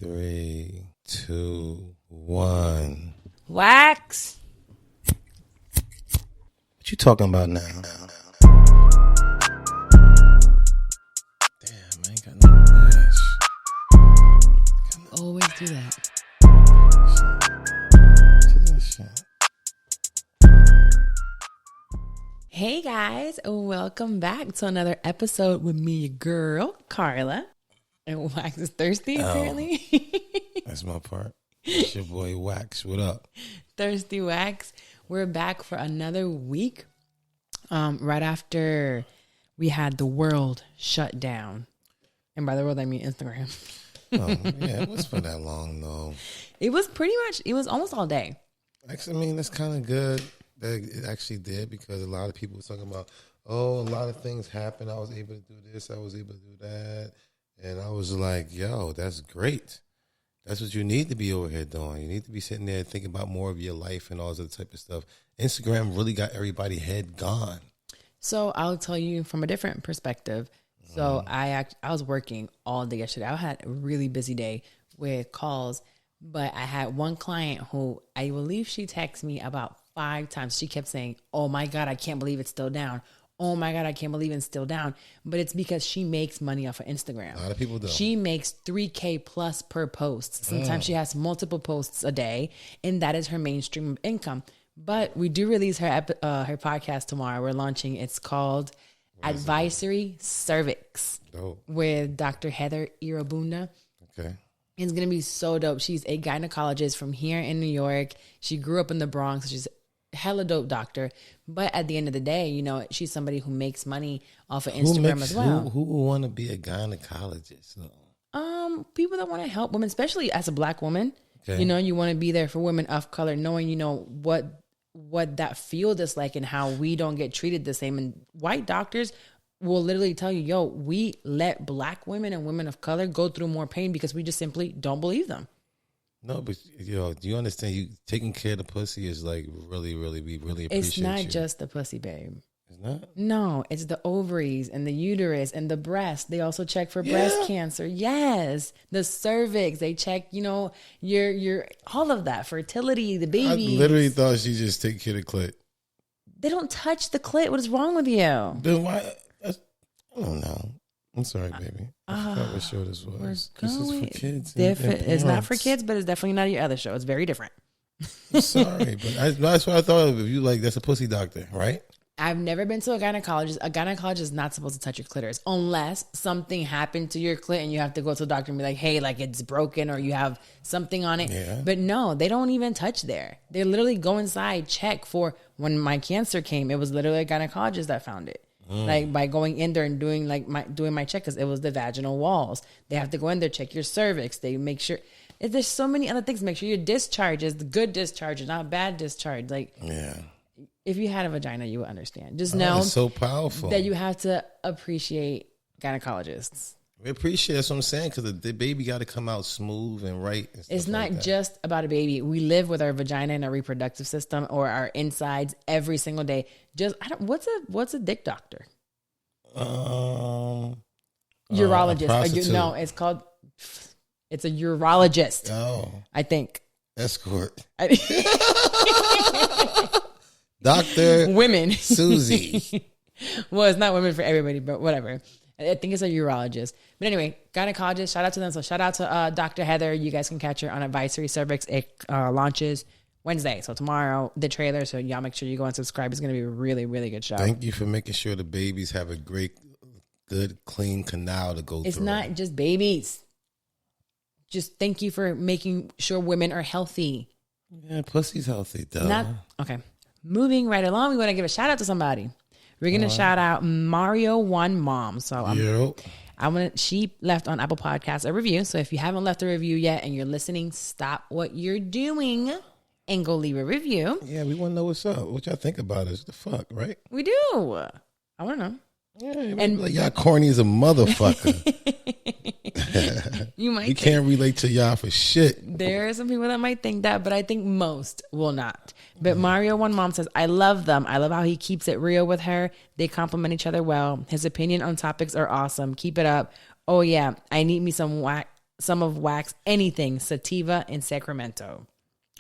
3, 2, 1. Wax. What you talking about now? Damn, I ain't got no flash. Always do that. Do that shit. Hey guys, welcome back to another episode with me, your girl, Carla. And Wax is thirsty, apparently. That's my part. It's your boy Wax. What up? Thirsty Wax. We're back for another week. Right after we had the world shut down. And by the world, I mean Instagram. Yeah, it was for that long, though. It was almost all day. Actually, I mean, that's kind of good that it actually did, because a lot of people were talking about, a lot of things happened. I was able to do this. I was able to do that. And I was like, yo, that's great. That's what you need to be over here doing. You need to be sitting there thinking about more of your life and all this other type of stuff. Instagram really got everybody's head gone. So I'll tell you from a different perspective. So I was working all day yesterday. I had a really busy day with calls, but I had one client who I believe she texted me about 5 times. She kept saying, oh my God, I can't believe it's still down. Oh my God, I can't believe it's still down. But it's because she makes money off of Instagram. A lot of people do. She makes $3,000 plus per post. Sometimes she has multiple posts a day, and that is her mainstream income. But we do release her podcast tomorrow. We're launching. It's called Advisory Cervix with Dr. Heather Irabunda. Okay. It's going to be so dope. She's a gynecologist from here in New York. She grew up in the Bronx. She's a hella dope doctor. But at the end of the day, you know, she's somebody who makes money off of Instagram as well. Who would want to be a gynecologist? People that want to help women, especially as a Black woman. Okay. You know, you want to be there for women of color, knowing, you know, what that field is like and how we don't get treated the same. And white doctors will literally tell you, yo, we let Black women and women of color go through more pain because we just simply don't believe them. No, but do you understand? You taking care of the pussy is like really, really, we really appreciate It's not you. just the pussy, babe. It's not? No, it's the ovaries and the uterus and the breast. They also check for breast cancer. Yes. The cervix. They check, you know, your all of that. Fertility, the baby. I literally thought she just take care of the clit. They don't touch the clit. What is wrong with you? Then why? I don't know. I'm sorry, baby. I forgot what show this was. This is for kids. Different. And It's not for parents. kids, but it's definitely not your other show. It's very different. I'm sorry, but that's what I thought of. If you like, that's a pussy doctor, right? I've never been to a gynecologist. A gynecologist is not supposed to touch your clitoris unless something happened to your clit and you have to go to the doctor and be like, hey, like it's broken or you have something on it. Yeah. But no, they don't even touch there. They literally go inside, check for when my cancer came. It was literally a gynecologist that found it. Like by going in there and doing my check, because it was the vaginal walls. They have to go in there, check your cervix. They make sure. There's so many other things. Make sure your discharge is the good discharge, not bad discharge. Like, Yeah. if you had a vagina, you would understand. Just know It's so powerful. that you have to appreciate gynecologists. We appreciate that's what I'm saying, because the baby got to come out smooth and right. And stuff It's not like that. just about a baby. We live with our vagina and our reproductive system or our insides every single day. What's a dick doctor? Urologist. prostitute. It's a urologist. Oh, I think. escort. Dr. Women. Susie. Well, it's not women for everybody, but whatever. I think it's a urologist. But anyway, gynecologist, shout out to them. So shout out to Dr. Heather. You guys can catch her on Advisory Cervix. It launches Wednesday. So tomorrow, the trailer. So y'all make sure you go and subscribe. It's going to be a really, really good show. Thank you for making sure the babies have a great, good, clean canal to go through. It's not just babies. Just thank you for making sure women are healthy. Yeah, pussy's healthy, though. Okay. Moving right along, we want to give a shout out to somebody. We're going to shout out Mario One Mom. So she left on Apple Podcasts a review. So if you haven't left a review yet and you're listening, stop what you're doing and go leave a review. Yeah, we want to know what's up. What y'all think about us? The fuck, right? We do. I want to know. Yeah, and like, y'all corny as a motherfucker. You might. We can't relate to y'all for shit. There are some people that might think that, but I think most will not. But Mario One Mom says, I love them. I love how he keeps it real with her. They complement each other well. His opinion on topics are awesome. Keep it up. Oh yeah, I need me some some of wax anything sativa in Sacramento.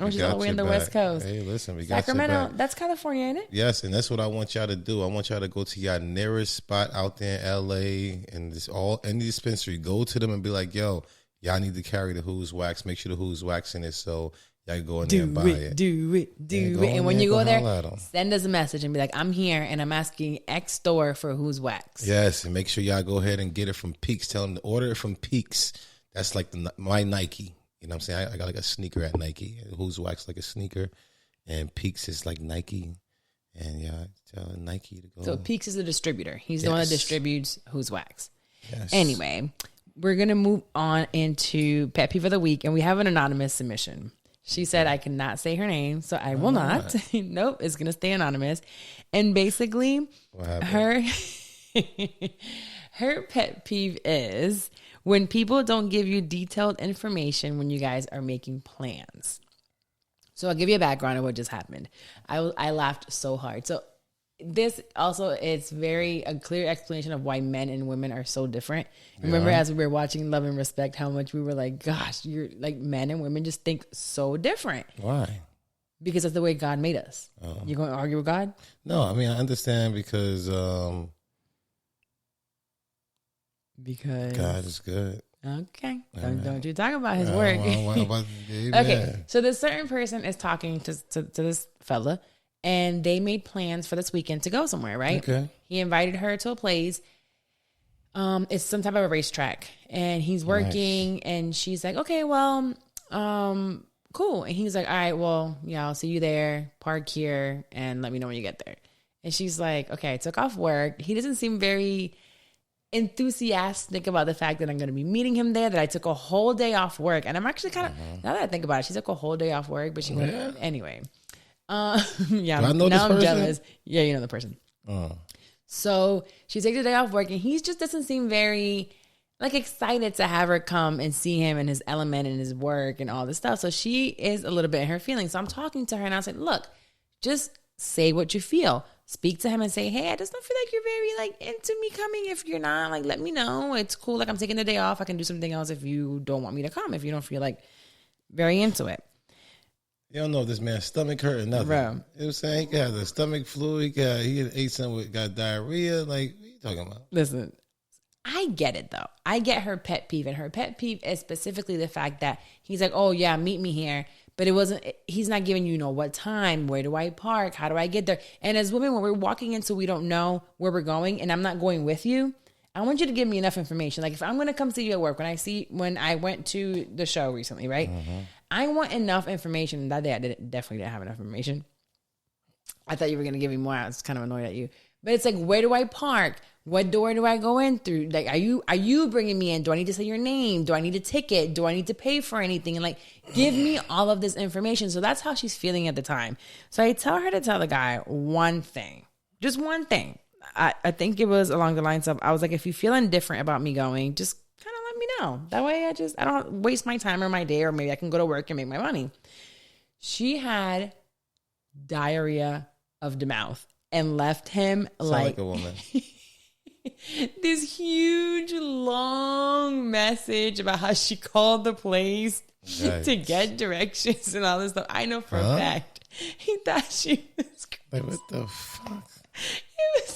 Oh, she's all the way in the West Coast. Hey, listen, we got Sacramento, that's California, ain't it? Yes, and that's what I want y'all to do. I want y'all to go to your nearest spot out there in LA and any dispensary. Go to them and be like, yo, y'all need to carry the Who's Wax. Make sure the Who's Wax in it so y'all can go in there and buy it. Do it. And when you go there, send us a message and be like, I'm here and I'm asking X store for Who's Wax. Yes, and make sure y'all go ahead and get it from Peaks. Tell them to order it from Peaks. That's like my Nike. You know what I'm saying? I got like a sneaker at Nike. Who's Wax like a sneaker, and Peaks is like Nike. And yeah, tell Nike to go. So Peaks is the distributor. He's the one that distributes Who's Wax. Yes. Anyway, we're going to move on into Pet Peeve of the Week, and we have an anonymous submission. She said I cannot say her name, so I will not. Nope, it's going to stay anonymous. And basically, her pet peeve is when people don't give you detailed information when you guys are making plans. So I'll give you a background of what just happened. I laughed so hard. So this also is a clear explanation of why men and women are so different. Remember, as we were watching Love and Respect, how much we were like, gosh, you're like, men and women just think so different. Why? Because that's the way God made us. You going to argue with God? No, I mean, I understand because God is good. Okay. Don't you talk about his work. Okay. So this certain person is talking to this fella, and they made plans for this weekend to go somewhere, right? Okay. He invited her to a place. It's some type of a racetrack, and he's working, and she's like, okay, well, cool. And he's like, all right, well, yeah, I'll see you there. Park here and let me know when you get there. And she's like, okay, I took off work. He doesn't seem very enthusiastic about the fact that I'm going to be meeting him there, that I took a whole day off work. And I'm actually kind of, now that I think about it, she took a whole day off work, but she went, anyway. Yeah, now I'm jealous. Yeah, you know the person. So she takes a day off work, and he just doesn't seem very like excited to have her come and see him in his element and his work and all this stuff. So she is a little bit in her feelings. So I'm talking to her, and I said, look, just say what you feel. Speak to him and say, hey, I just don't feel like you're very like into me coming. If you're not, like, let me know. It's cool. Like, I'm taking the day off. I can do something else if you don't want me to come, if you don't feel like very into it. You don't know if this man's stomach hurt or nothing. Bro. You know what I'm saying? He got the stomach flu. He ate something got diarrhea. Like, what are you talking about? Listen, I get it, though. I get her pet peeve. And her pet peeve is specifically the fact that he's like, oh, yeah, meet me here. But he's not giving you, what time, where do I park, how do I get there? And as women, when we're walking into, we don't know where we're going, and I'm not going with you, I want you to give me enough information. Like, if I'm going to come see you at work, when I went to the show recently, right? Mm-hmm. I want enough information. That day I definitely didn't have enough information. I thought you were going to give me more. I was kind of annoyed at you. But it's like, where do I park? What door do I go in through? Like, are you bringing me in? Do I need to say your name? Do I need a ticket? Do I need to pay for anything? And like, give me all of this information. So that's how she's feeling at the time. So I tell her to tell the guy one thing, just one thing. I think it was along the lines of, I was like, if you feel indifferent about me going, just kind of let me know. That way I don't waste my time or my day, or maybe I can go to work and make my money. She had diarrhea of the mouth and left him like a woman. This huge, long message about how she called the place to get directions and all this stuff. I know for a fact he thought she was crazy. Like, what the fuck? It was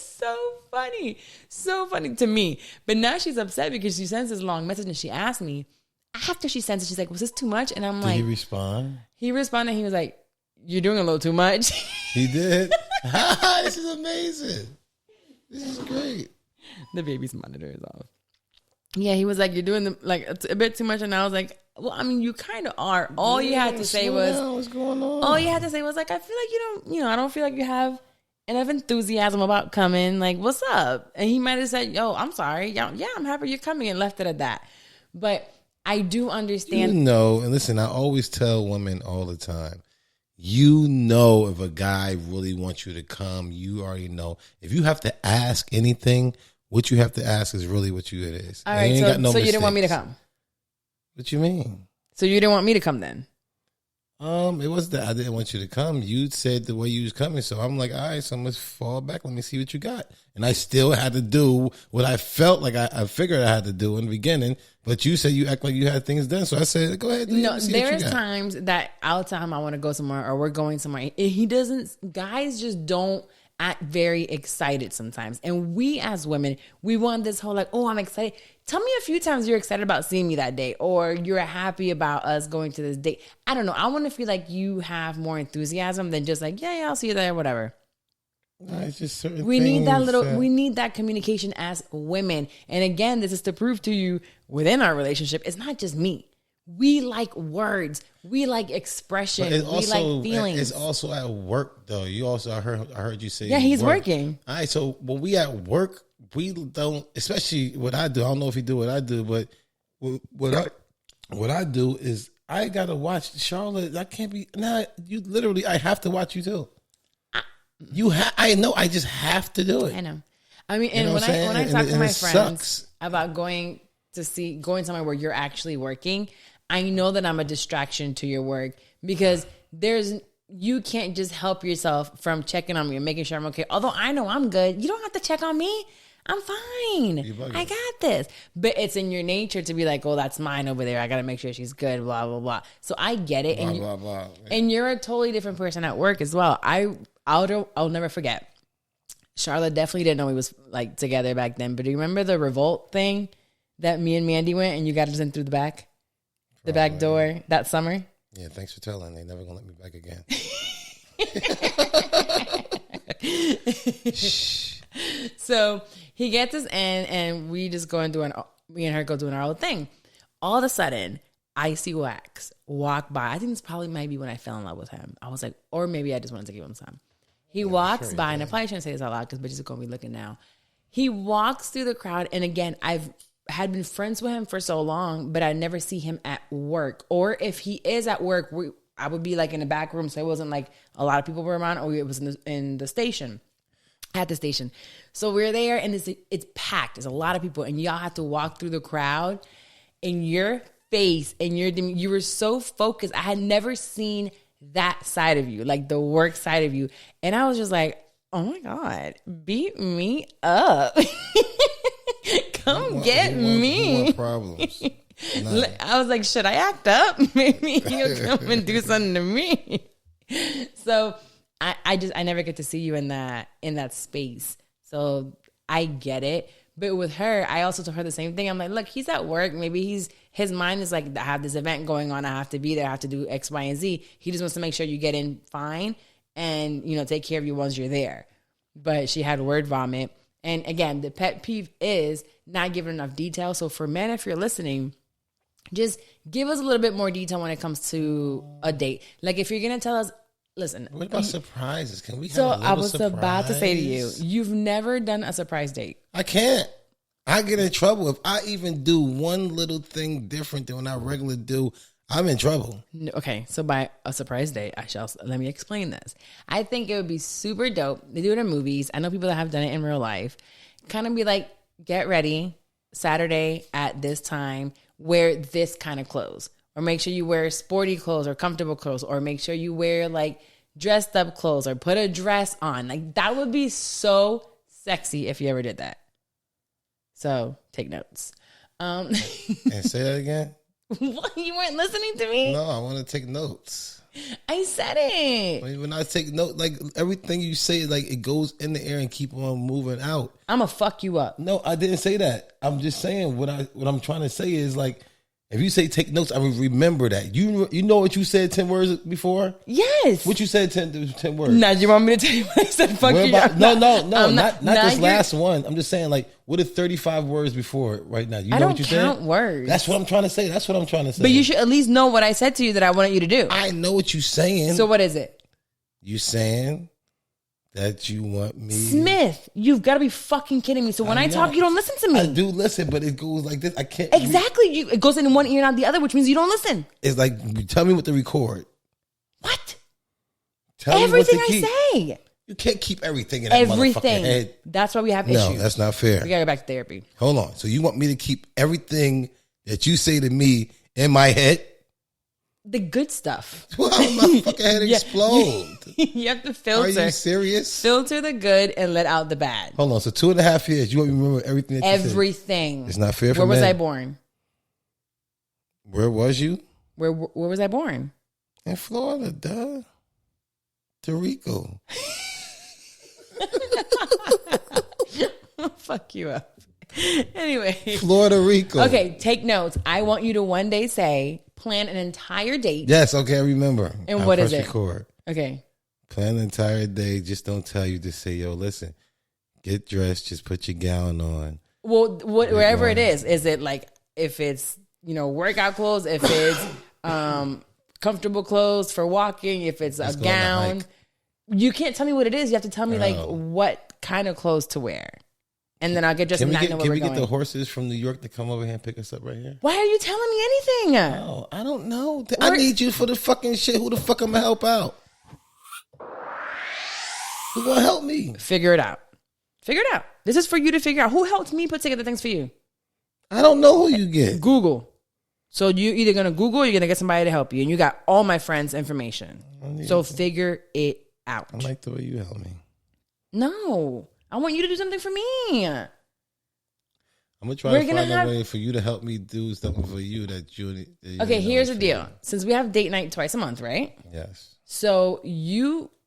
so funny to me. But now she's upset because she sends this long message, and she asked me after she sends it, she's like, was this too much? And I'm like, did he respond? He responded. He was like, you're doing a little too much. He did. This is amazing. This is great. The baby's monitor is off. Yeah, he was like, you're doing a bit too much. And I was like, well, I mean, you kind of are. All you had to say was, what's going on? All you had to say was like, I feel like you don't, I don't feel like you have enough enthusiasm about coming. Like, what's up? And he might have said, yo, I'm sorry. Yeah, I'm happy you're coming, and left it at that. But I do understand. And listen, I always tell women all the time, if a guy really wants you to come, you already know. If you have to ask anything, what you have to ask is really what it is. All right, so you didn't want me to come? What you mean? So you didn't want me to come then? It was that I didn't want you to come. You said the way you was coming, so I'm like, all right, so I'm gonna fall back. Let me see what you got. And I still had to do what I felt like I figured I had to do in the beginning. But you said you act like you had things done, so I said, go ahead. No, there's times that I'll tell him I want to go somewhere or we're going somewhere. He doesn't. Guys just don't act very excited sometimes. And we as women, we want this whole like, oh, I'm excited. Tell me a few times you're excited about seeing me that day or you're happy about us going to this date. I don't know. I want to feel like you have more enthusiasm than just like, yeah, I'll see you there, whatever. No, it's just certain we need that things, we need that communication as women. And again, this is to prove to you within our relationship, it's not just me. We like words. We like expression. We like feelings. It's also at work, though. You also, I heard you say, yeah, he's working. All right, so when we at work, we don't, especially what I do. I don't know if you do what I do, but what I do is I gotta watch Charlotte. I can't be you literally. I have to watch you too. I know. I just have to do it. I know. I mean, and when I talk to my friends about going somewhere where you're actually working, I know that I'm a distraction to your work because you can't just help yourself from checking on me and making sure I'm okay. Although I know I'm good. You don't have to check on me. I'm fine. I got this. But it's in your nature to be like, oh, that's mine over there. I got to make sure she's good, blah, blah, blah. So I get it. Blah, blah. And you're a totally different person at work as well. I'll never forget. Charlotte definitely didn't know we was like together back then. But do you remember the revolt thing that me and Mandy went and you got us in through the back door that summer? Yeah, thanks for telling. They never gonna let me back again. So he gets us in and we just go and me and her go doing our own thing. All of a sudden, Icy Wax walk by. I think this probably might be when I fell in love with him. I was like, or maybe I just wanted to give him some. He walks by, and I probably shouldn't say this out loud because bitches are going to be looking now. He walks through the crowd, and again, I've had been friends with him for so long, but I never see him at work. Or if he is at work, I would be like in the back room, so it wasn't like a lot of people were around, or it was in the station. At the station. So we're there and it's packed. There's a lot of people and y'all have to walk through the crowd and your face and you were so focused. I had never seen that side of you, like the work side of you. And I was just like, oh my God, beat me up. Come get me. Problems. Nah. I was like, should I act up? Maybe you'll come and do something to me. So I never get to see you in that space. So I get it. But with her, I also told her the same thing. I'm like, look, he's at work. Maybe his mind is like, I have this event going on. I have to be there. I have to do X, Y, and Z. He just wants to make sure you get in fine and, take care of you once you're there. But she had word vomit. And again, the pet peeve is not giving enough detail. So for men, if you're listening, just give us a little bit more detail when it comes to a date. Like if you're going to tell us, listen. What about surprises? Can we have so a little I was surprise? about to say to you, you've never done a surprise date. I can't. I get in trouble. If I even do one little thing different than what I regularly do, I'm in trouble. Okay, so by a surprise date, let me explain this. I think it would be super dope. They do it in movies. I know people that have done it in real life. Kind of be like, get ready, Saturday at this time, wear this kind of clothes. Or make sure you wear sporty clothes or comfortable clothes. Or make sure you wear like dressed up clothes or put a dress on. Like that would be so sexy if you ever did that. So take notes. And say that again? What? You weren't listening to me? No, I want to take notes. I said it. When I take notes, like everything you say, like it goes in the air and keep on moving out. I'm going to fuck you up. No, I didn't say that. I'm just saying what I'm trying to say is like, if you say take notes, I will remember that. You know what you said 10 words before? Yes. What you said 10 words? Now, do you want me to tell you what I said? Fuck you. No, not this last one. I'm just saying, like, what are 35 words before right now? You know what you said? I don't count words. That's what I'm trying to say. But you should at least know what I said to you that I wanted you to do. I know what you're saying. So what is it? You saying that you want me... Smith, you've got to be fucking kidding me. So when I talk, you don't listen to me. I do listen, but it goes like this. I can't... Exactly. It goes in one ear and out the other, which means you don't listen. It's like, tell me what to record. What? Tell everything me what to keep. I say. You can't keep everything in that motherfucking head. That's why we have issues. No, that's not fair. We got to go back to therapy. Hold on. So you want me to keep everything that you say to me in my head? the good stuff. Well, my fucking head explode. You have to Are filter. you serious? Filter the good and let out the bad. Hold on. So 2.5 years, you want me to remember everything that you said? Everything. It's not fair for Where was men. I born? Where was you? Where was I born? In Florida, duh. Tarico. Fuck you up. Anyway. Florida Rico. Okay, take notes. I want you to one day say, plan an entire date. Yes, okay, I remember. And what is press it? Record. Okay. Plan the entire day. Just don't tell you. Just say, yo, listen, get dressed. Just put your gown on. Well, wherever it is it like if it's, workout clothes, if it's comfortable clothes for walking, if it's a gown. You can't tell me what it is. You have to tell me like what kind of clothes to wear. And then I'll get dressed and I know where we're going. Can we get the horses from New York to come over here and pick us up right here? Why are you telling me anything? No, I don't know. I need you for the fucking shit. Who the fuck am I help out? Who gonna help me? Figure it out. This is for you to figure out. Who helped me put together things for you? I don't know who you get. Google. So you're either going to Google or you're going to get somebody to help you. And you got all my friends' information. So figure it out. I like the way you help me. No. I want you to do something for me. I'm going to try to find a way for you to help me do something for you that you okay, here's the deal. Since we have date night twice a month, right? Yes. So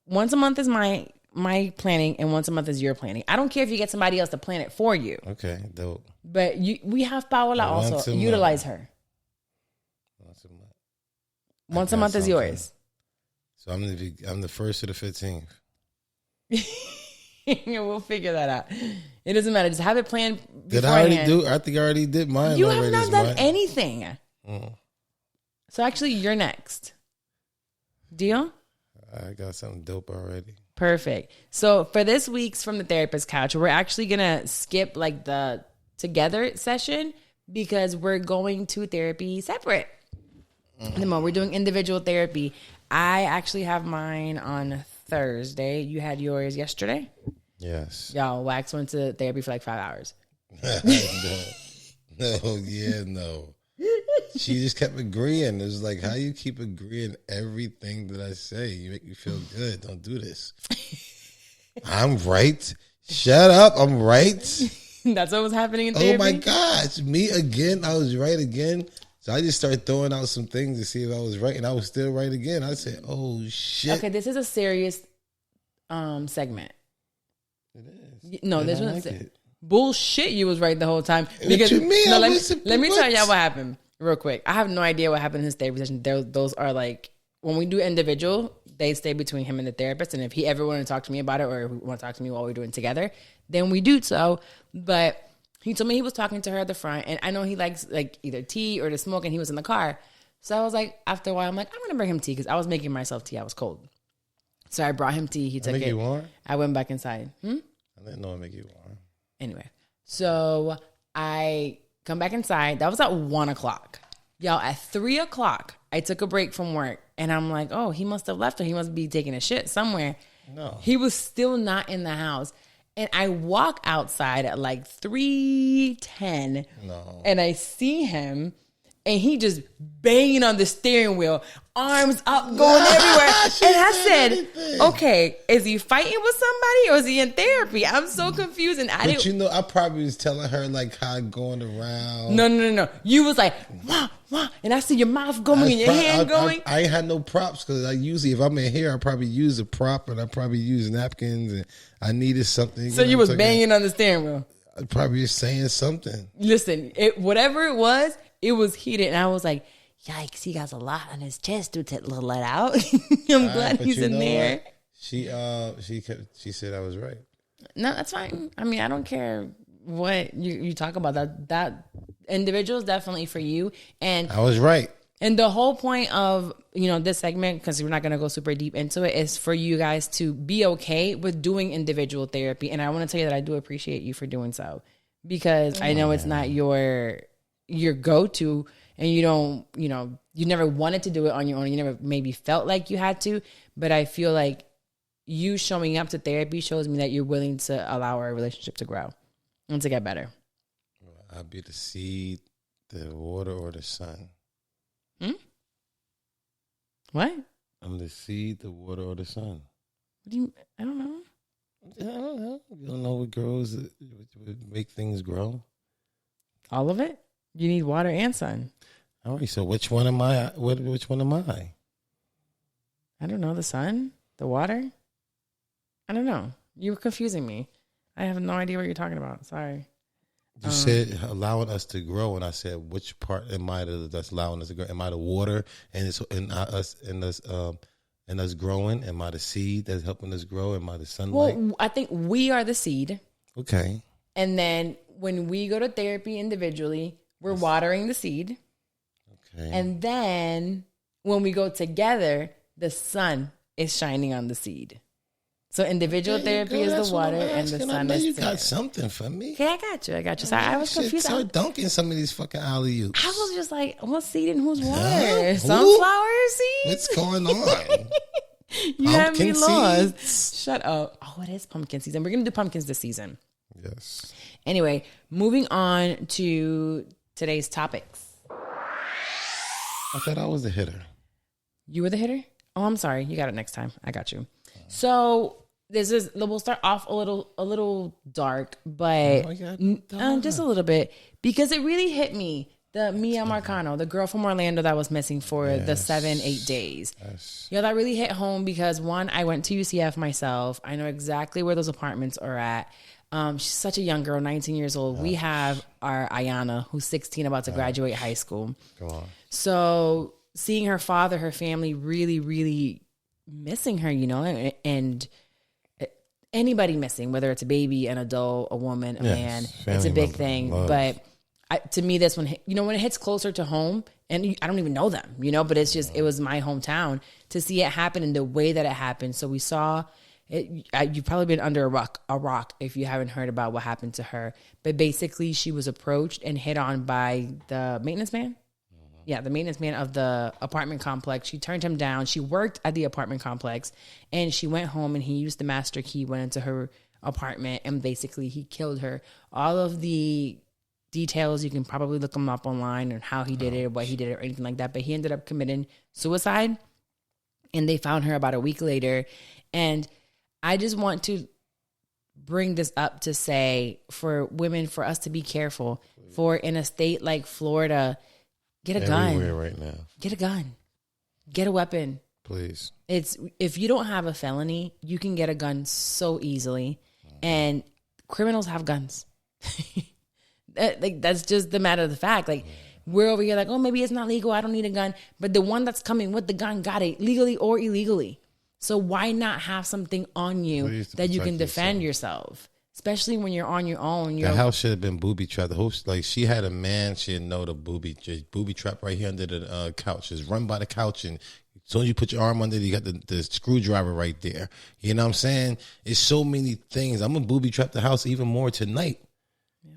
once a month is my planning and once a month is your planning. I don't care if you get somebody else to plan it for you. Okay, dope. But we have Paola also. Utilize her. Once a month is yours. So I'm the 1st to the 15th. We'll figure that out. It doesn't matter. Just have it planned beforehand. Did I already do? I think I already did mine. You have not done anything. So actually, you're next. Deal? I got something dope already. Perfect. So for this week's From the Therapist Couch, we're actually going to skip like the together session because we're going to therapy separate. We're doing individual therapy. I actually have mine on Thursday. You had yours yesterday? Yes. Y'all, Wax went to therapy for like 5 hours. No. She just kept agreeing. It was like, how you keep agreeing everything that I say? You make me feel good. Don't do this. I'm right. Shut up. I'm right. That's what was happening in therapy? Oh my gosh. Me again. I was right again. So I just started throwing out some things to see if I was right, and I was still right again. I said, "Oh shit!" Okay, this is a serious segment. It is. No, this one's bullshit. You was right the whole time. Because, what you mean? No, let me tell y'all what happened real quick. I have no idea what happened in his therapy session. Those are like when we do individual, they stay between him and the therapist. And if he ever wanted to talk to me about it, or want to talk to me while we're doing it together, then we do so. But he told me he was talking to her at the front, and I know he likes like either tea or to smoke, and he was in the car. So I was like, after a while, I'm like, I'm gonna bring him tea because I was making myself tea. I was cold, so I brought him tea. He took it. I went back inside. I didn't know it make you warm. Anyway, so I come back inside. That was at 1:00. Y'all, at 3:00, I took a break from work, and I'm like, oh, he must have left, or he must be taking a shit somewhere. No, he was still not in the house. And I walk outside at like 3:10, and I see him, and he just banging on the steering wheel, arms up, going everywhere. And I said, okay, is he fighting with somebody or is he in therapy? I'm so confused. And I probably was telling her like how I'm going around. No. You was like, wah, wah. And I see your mouth going and your hand going. I ain't had no props because I usually, if I'm in here, I probably use a prop and I probably use napkins and I needed something. So you was banging on the steering wheel. I probably was saying something. Listen, whatever it was heated. And I was like, yikes, he got a lot on his chest to let out. I'm glad he's in there. What? She said I was right. No, that's fine. I mean, I don't care what you talk about. That individual is definitely for you. And I was right. And the whole point of, this segment, because we're not going to go super deep into it, is for you guys to be okay with doing individual therapy. And I want to tell you that I do appreciate you for doing so, because I know it's not your go-to, and you don't, you never wanted to do it on your own. You never maybe felt like you had to, but I feel like you showing up to therapy shows me that you're willing to allow our relationship to grow and to get better. I'll be the seed, the water, or the sun. What? I'm the seed, the water, or the sun. What do you? I don't know. I don't know. You don't know what grows, what make things grow. All of it. You need water and sun. All right. So which one am I? Which one am I? I don't know. The sun, the water. I don't know. You were confusing me. I have no idea what you're talking about. Sorry. You said allowing us to grow, and I said, which part am I that's allowing us to grow? Am I the water and it's in us and us growing? Am I the seed that's helping us grow? Am I the sunlight? Well, I think we are the seed. Okay. And then when we go to therapy individually, we're watering the seed. Okay. And then when we go together, the sun is shining on the seed. So individual therapy is the water and the sun is you together. got something for me. Okay, I got you. Sorry, I was confused. Start dunking some of these fucking alley-oops. I was just like, what seed and whose water? Huh? Sunflower seed? What's going on? You have me Pumpkin lost. seeds? Shut up. Oh, it is pumpkin season. We're going to do pumpkins this season. Yes. Anyway, moving on to today's topics. I thought I was the hitter. You were the hitter? Oh, I'm sorry. You got it next time. I got you. So we'll start off a little dark, but just a little bit, because it really hit me. The Mia Marcano, the girl from Orlando that was missing for the 7-8 days. Yes. That really hit home because, one, I went to UCF myself. I know exactly where those apartments are at. She's such a young girl, 19 years old. We have our Ayana, who's 16, about to graduate high school. Go on. So seeing her father, her family really, really missing her, and anybody missing, whether it's a baby, an adult, a woman, a man, it's a big thing. Love. But to me, this one, when it hits closer to home, and I don't even know them, but it's just, it was my hometown to see it happen in the way that it happened. So we saw it. You've probably been under a rock if you haven't heard about what happened to her. But basically, she was approached and hit on by the maintenance man. Yeah, the maintenance man of the apartment complex. She turned him down. She worked at the apartment complex, and she went home, and he used the master key, went into her apartment, and basically he killed her. All of the details, you can probably look them up online and how he did it, or what he did, or anything like that. But he ended up committing suicide, and they found her about a week later. And I just want to bring this up to say, for women, for us to be careful. For in a state like Florida, get a gun. Right now. Get a gun. Get a weapon. Please. It's, if you don't have a felony, you can get a gun so easily, and criminals have guns. That's just the matter of the fact. We're over here like, oh, maybe it's not legal, I don't need a gun. But the one that's coming with the gun got it legally or illegally. So why not have something on you that you can defend yourself? Especially when you're on your own. The house should have been booby trapped. The host, she had a man, she didn't know the booby trap right here under the couch. Just run by the couch, and as soon as you put your arm under it, you got the screwdriver right there. You know what I'm saying? It's so many things. I'm gonna booby trap the house even more tonight.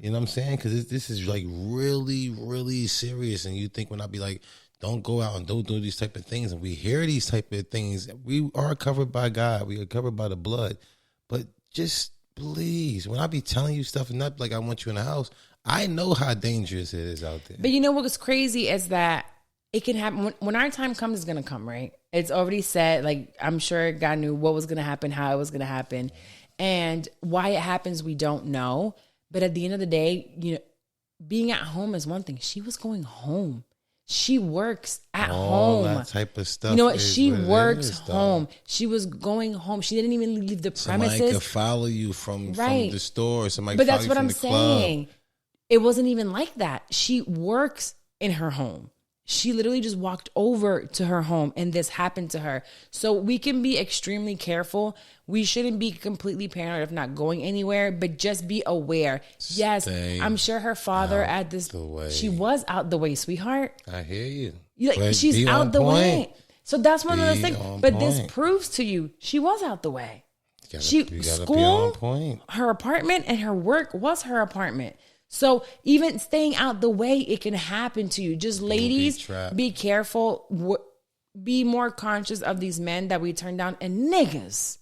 You know what I'm saying? Because this is really, really serious. And you think when I be like, don't go out and don't do these type of things, and we hear these type of things, we are covered by God. We are covered by the blood. But just please, when I be telling you stuff and not like I want you in the house, I know how dangerous it is out there. But you know what's crazy is that it can happen. When our time comes, it's going to come, right? It's already said. I'm sure God knew what was going to happen, how it was going to happen. And why it happens, we don't know. But at the end of the day, being at home is one thing. She was going home. She works at home. That type of stuff. You know what? She works home. She was going home. She didn't even leave the premises. Somebody could follow you from the store. Somebody but follow that's you what from I'm the saying. Club. It wasn't even like that. She works in her home. She literally just walked over to her home, and this happened to her. So we can be extremely careful. We shouldn't be completely paranoid of not going anywhere, but just be aware. Yes, I'm sure her father at this, she was out the way, sweetheart. I hear you. She's out the way. So that's one of those things. But this point. proves to you she was out the way. You gotta school, be on point. Her apartment, and her work was her apartment. So even staying out the way, it can happen to you. Just ladies, be careful. Be more conscious of these men that we turn down. And niggas,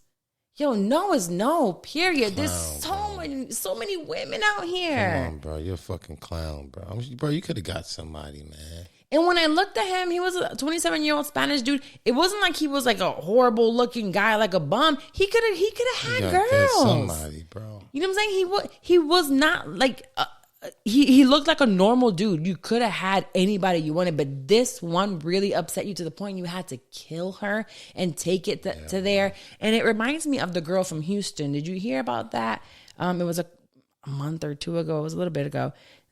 no is no, period. There's so many women out here. Come on, bro. You're a fucking clown, bro. Bro, you could have got somebody, man. And when I looked at him, he was a 27-year-old Spanish dude. It wasn't like he was like a horrible looking guy, like a bum. He could have had girls. Somebody, bro. You know what I'm saying? He was not like he looked like a normal dude. You could have had anybody you wanted, but this one really upset you to the point you had to kill her and take it to there. And it reminds me of the girl from Houston. Did you hear about that? It was a month or two ago. It was a little bit ago.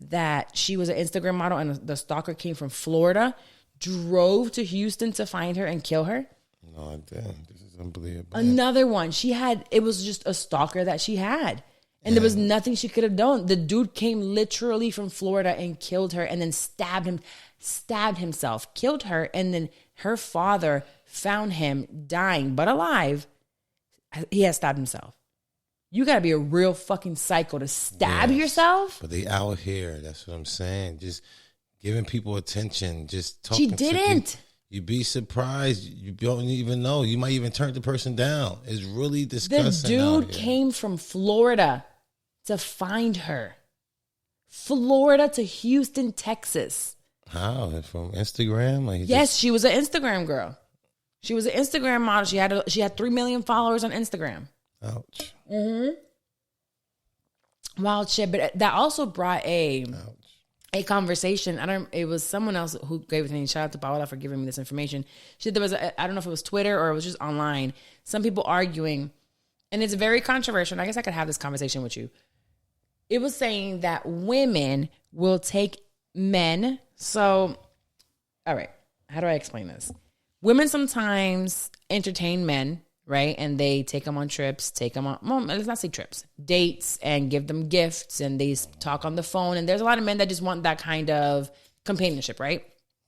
That she was an Instagram model and the stalker came from Florida, drove to Houston to find her and kill her. No, damn, this is unbelievable. Another one. It was just a stalker that she had. And there was nothing she could have done. The dude came literally from Florida and killed her and then stabbed himself, killed her. And then her father found him dying, but alive. He had stabbed himself. You got to be a real fucking psycho to stab yourself. But they out here. That's what I'm saying. Just giving people attention. Just talking. She didn't. You'd be surprised. You don't even know. You might even turn the person down. It's really disgusting. The dude came from Florida to find her. Florida to Houston, Texas. How? From Instagram? Yes, she was an Instagram girl. She was an Instagram model. She had 3 million followers on Instagram. Ouch. Wild shit. But that also brought a conversation. It was someone else who gave it to me. Shout out to Paola for giving me this information. She said there was I don't know if it was Twitter or it was just online. Some people arguing, and it's very controversial. And I guess I could have this conversation with you. It was saying that women will take men. So, all right. How do I explain this? Women sometimes entertain men, right? And they take them on trips, let's not say trips, dates, and give them gifts, and they talk on the phone. And there's a lot of men that just want that kind of companionship, right?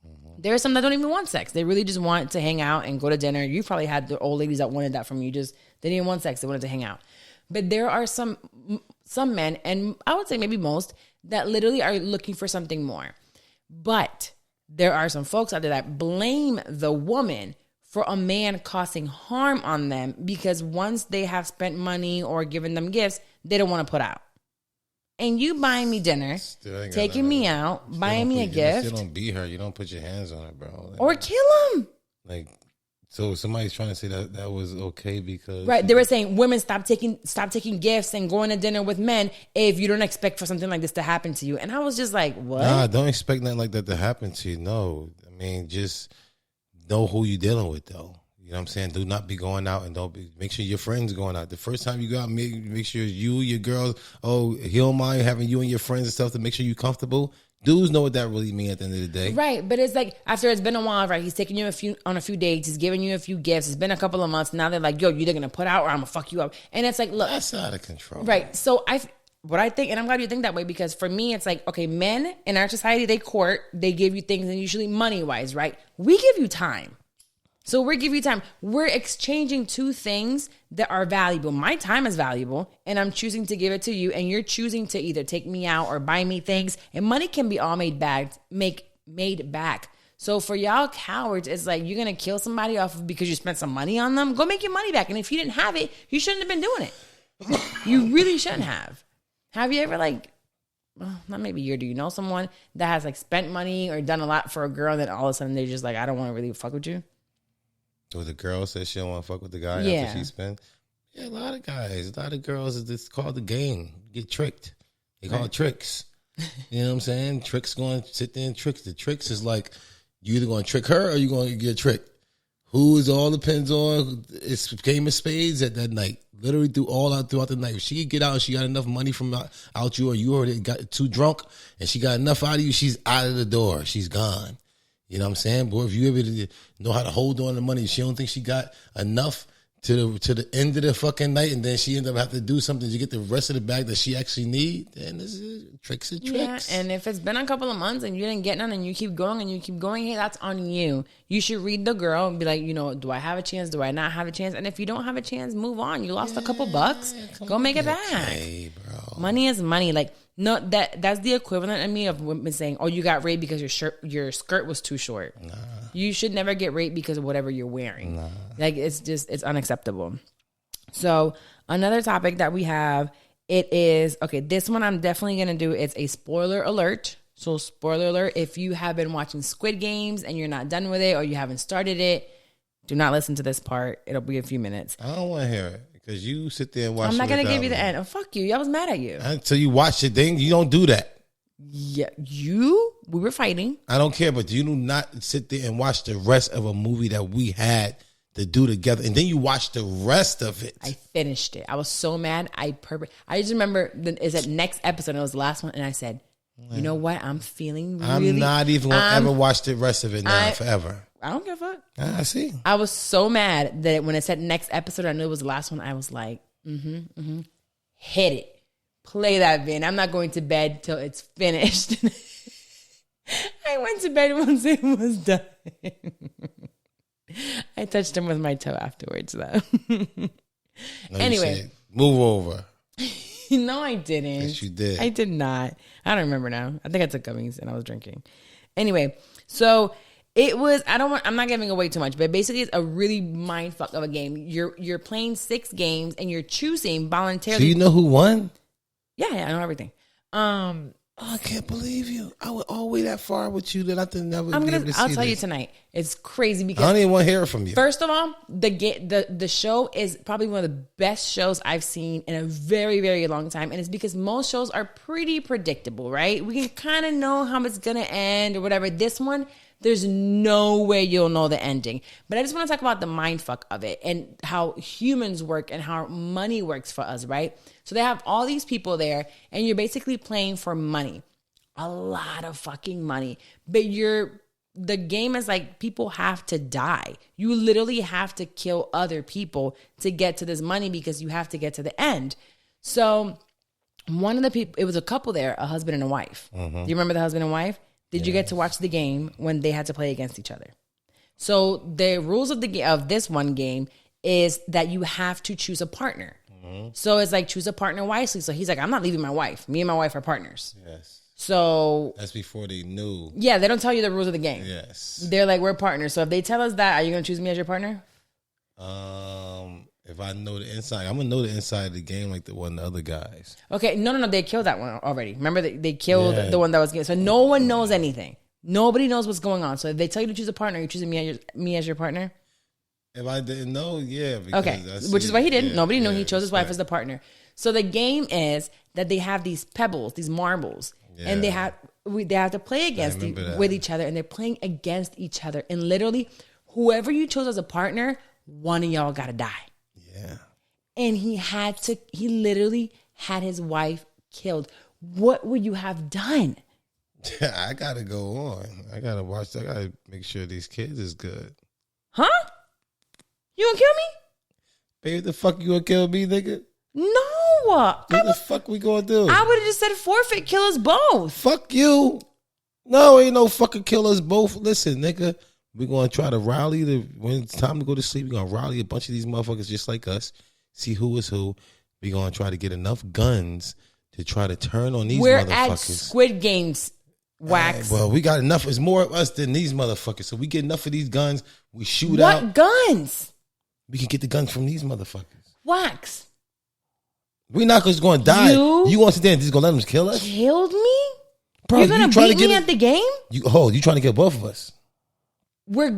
Mm-hmm. There are some that don't even want sex. They really just want to hang out and go to dinner. You probably had the old ladies that wanted that from you. They didn't want sex. They wanted to hang out. But there are some men, and I would say maybe most, that literally are looking for something more. But there are some folks out there that blame the woman for a man causing harm on them because once they have spent money or given them gifts, they don't want to put out. And you buying me dinner, taking me out, buying me a gift. You still don't beat her. You don't put your hands on her, bro. Or kill him. So somebody's trying to say that was okay because... Right. They were saying women stop taking gifts and going to dinner with men if you don't expect for something like this to happen to you. And I was just like, what? Nah, don't expect nothing like that to happen to you. No. I mean, just know who you're dealing with, though. You know what I'm saying? Do not be going out and make sure your friends going out. The first time you go out, make sure you, your girls, he don't mind having you and your friends and stuff to make sure you're comfortable. Dudes know what that really means at the end of the day. Right, but it's like after it's been a while, right? He's taking you on a few dates. He's giving you a few gifts. It's been a couple of months. Now they're like, yo, you're either going to put out or I'm going to fuck you up. And it's like, look. That's out of control. Right. So what I think, and I'm glad you think that way because for me, it's like, okay, men in our society, they court, they give you things and usually money-wise, right? We give you time. So we're giving you time. We're exchanging two things that are valuable. My time is valuable, and I'm choosing to give it to you, and you're choosing to either take me out or buy me things. And money can be all made back. So for y'all cowards, it's like you're gonna kill somebody off because you spent some money on them. Go make your money back. And if you didn't have it, you shouldn't have been doing it. You really shouldn't have. Have you ever not maybe do you know someone that has spent money or done a lot for a girl, and then all of a sudden they're just like, I don't want to really fuck with you? Or the girl says she don't want to fuck with the guy after she spent. Yeah, a lot of guys, a lot of girls, it's called the game. You get tricked. They call it tricks. You know what I'm saying? Tricks going to sit there and trick. The tricks is like, you either going to trick her or you going to get tricked. Who is all depends on, it's game of spades at that night. Literally throughout the night. If she could get out and she got enough money from out you or you already got too drunk and she got enough out of you, she's out of the door. She's gone. You know what I'm saying? Boy, if you able to know how to hold on to money, she don't think she got enough to the end of the fucking night, and then she end up having to do something to get the rest of the bag that she actually need, then this is tricks and tricks. Yeah, and if it's been a couple of months and you didn't get none and you keep going, hey, that's on you. You should read the girl and be like, do I have a chance? Do I not have a chance? And if you don't have a chance, move on. You lost a couple bucks. Go make it back. Okay, bro. Money is money. No, that's the equivalent of me of women saying, you got raped because your skirt was too short. Nah. You should never get raped because of whatever you're wearing. Nah. It's unacceptable. So another topic that we have, it is, okay, this one I'm definitely going to do. It's a spoiler alert. So spoiler alert, if you have been watching Squid Games and you're not done with it or you haven't started it, do not listen to this part. It'll be a few minutes. I don't want to hear it because you sit there and watch it. I'm not going to give you me. the end. Oh, fuck you. I was mad at you. Until you watch the thing, you don't do that. Yeah, we were fighting. I don't care, but you do not sit there and watch the rest of a movie that we had to do together, and then you watch the rest of it. I finished it. I was so mad. I just remember it's that next episode. It was the last one, and I said, "You know what? I'm feeling. Really, I'm not even gonna ever watch the rest of it now forever. I don't give a fuck. I see. I was so mad that when it said next episode, I knew it was the last one. I was like, hit it. Play that, Vin. I'm not going to bed till it's finished. I went to bed once it was done. I touched him with my toe afterwards, though. No, anyway, move over. No, I didn't. Yes, you did. I did not. I don't remember now. I think I took gummies and I was drinking. Anyway, so it was. I'm not giving away too much, but basically, it's a really mind fuck of a game. You're playing 6 games and you're choosing voluntarily. So you know who won? Yeah, I know everything. Oh, I can't believe you. I went all the way that far with you that I didn't never. I'll tell you tonight. It's crazy because I don't even want to hear it from you. First of all, the show is probably one of the best shows I've seen in a very, very long time, and it's because most shows are pretty predictable, right? We can kind of know how it's gonna end or whatever. This one, there's no way you'll know the ending. But I just want to talk about the mindfuck of it and how humans work and how money works for us, right? So they have all these people there and you're basically playing for money. A lot of fucking money. But the game is like people have to die. You literally have to kill other people to get to this money because you have to get to the end. So one of the people, it was a couple there, a husband and a wife. Do you remember the husband and wife? Did you get to watch the game when they had to play against each other? So the rules of this one game is that you have to choose a partner. So it's like choose a partner wisely. So he's like, I'm not leaving my wife. Me and my wife are partners. Yes. So that's before they knew. Yeah, they don't tell you the rules of the game. Yes. They're like, we're partners. So if they tell us that, are you going to choose me as your partner? If I know the inside, I'm going to know the inside of the game like the other guys. Okay. No. They killed that one already. Remember, they killed the one that was getting. So no one knows anything. Nobody knows what's going on. So if they tell you to choose a partner, you're choosing me as your partner? If I didn't know, yeah. Okay, which is what he did. Yeah, nobody knew. He chose his wife as the partner. So the game is that they have these pebbles, these marbles, and they have to play with each other, and they're playing against each other. And literally, whoever you chose as a partner, one of y'all got to die. Yeah. And he literally had his wife killed. What would you have done? I got to go on. I got to watch. I got to make sure these kids is good. Huh? You gonna kill me? Baby, the fuck you gonna kill me, nigga? No. What the fuck we gonna do? I would have just said forfeit, kill us both. Fuck you. No, ain't no fucking kill us both. Listen, nigga, we gonna try to rally when it's time to go to sleep. We gonna rally a bunch of these motherfuckers just like us. See who is who. We gonna try to get enough guns to try to turn on these motherfuckers. We're at Squid Games. Wax. Well, we got enough. It's more of us than these motherfuckers. So we get enough of these guns. We shoot out. What guns? We can get the guns from these motherfuckers. Wax. We not just going to die. You want to sit there and just going to let them kill us? Killed me? Bro, you're going to beat me at the game? You trying to kill both of us? One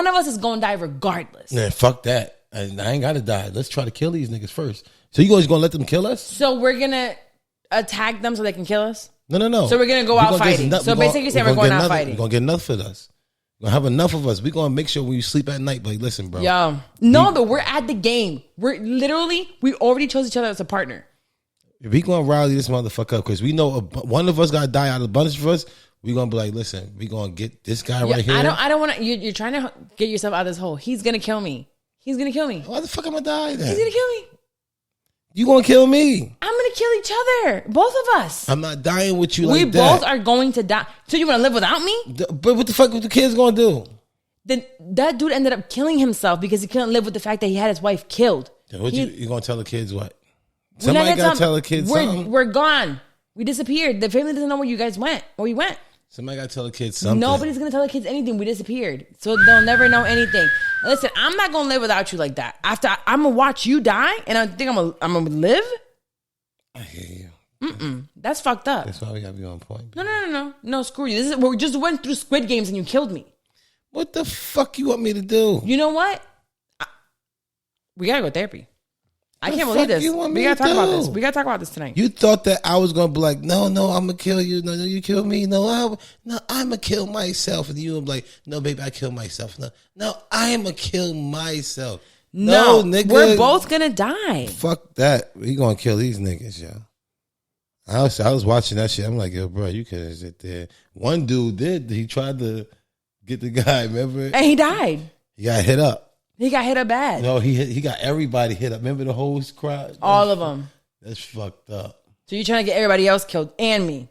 of us is going to die regardless. Nah, fuck that. I ain't got to die. Let's try to kill these niggas first. So you guys going to let them kill us? So we're going to attack them so they can kill us? No. So we're going to go out fighting. So basically you're saying we're going out fighting. We're going to get enough of us. We're going to have enough of us. We're going to make sure when you sleep at night, like, listen, bro. Yo. No, but we're at the game. We already chose each other as a partner. If we going to rally this motherfucker up, because we know one of us got to die out of a bunch of us, we're going to be like, listen, we're going to get this guy right here. I don't want to, you're trying to get yourself out of this hole. He's going to kill me. Why the fuck am I die then? He's going to kill me. You gonna kill me? I'm gonna kill each other, both of us. I'm not dying with you like that. We both are going to die. So you wanna live without me? But what the fuck are the kids gonna do? Then that dude ended up killing himself because he couldn't live with the fact that he had his wife killed. You gonna tell the kids what? Somebody gotta tell the kids something. We're gone. We disappeared. The family doesn't know where you guys went. Where we went. Somebody gotta tell the kids something. Nobody's gonna tell the kids anything. We disappeared, so they'll never know anything. Listen, I'm not gonna live without you like that. After I'm gonna watch you die, and I think I'm gonna live. I hear you. That's fucked up. That's why we gotta be on point. No, screw you. We just went through Squid Games and you killed me. What the fuck you want me to do? You know what? We gotta go to therapy. I can't believe this. We gotta talk about this. We gotta talk about this tonight. You thought that I was gonna be like, no, I'm gonna kill you. No, you kill me. No, I'm gonna kill myself. And you would be like, no, baby, I kill myself. No, I'm gonna kill myself. No, nigga, we're both gonna die. Fuck that. We gonna kill these niggas, yo. I was watching that shit. I'm like, yo, bro, you could have sit there. One dude did. He tried to get the guy. Remember? And he died. He got hit up. He got hit up bad. No, he got everybody hit up. Remember the whole crowd? All of them. That's fucked up. So you're trying to get everybody else killed and me?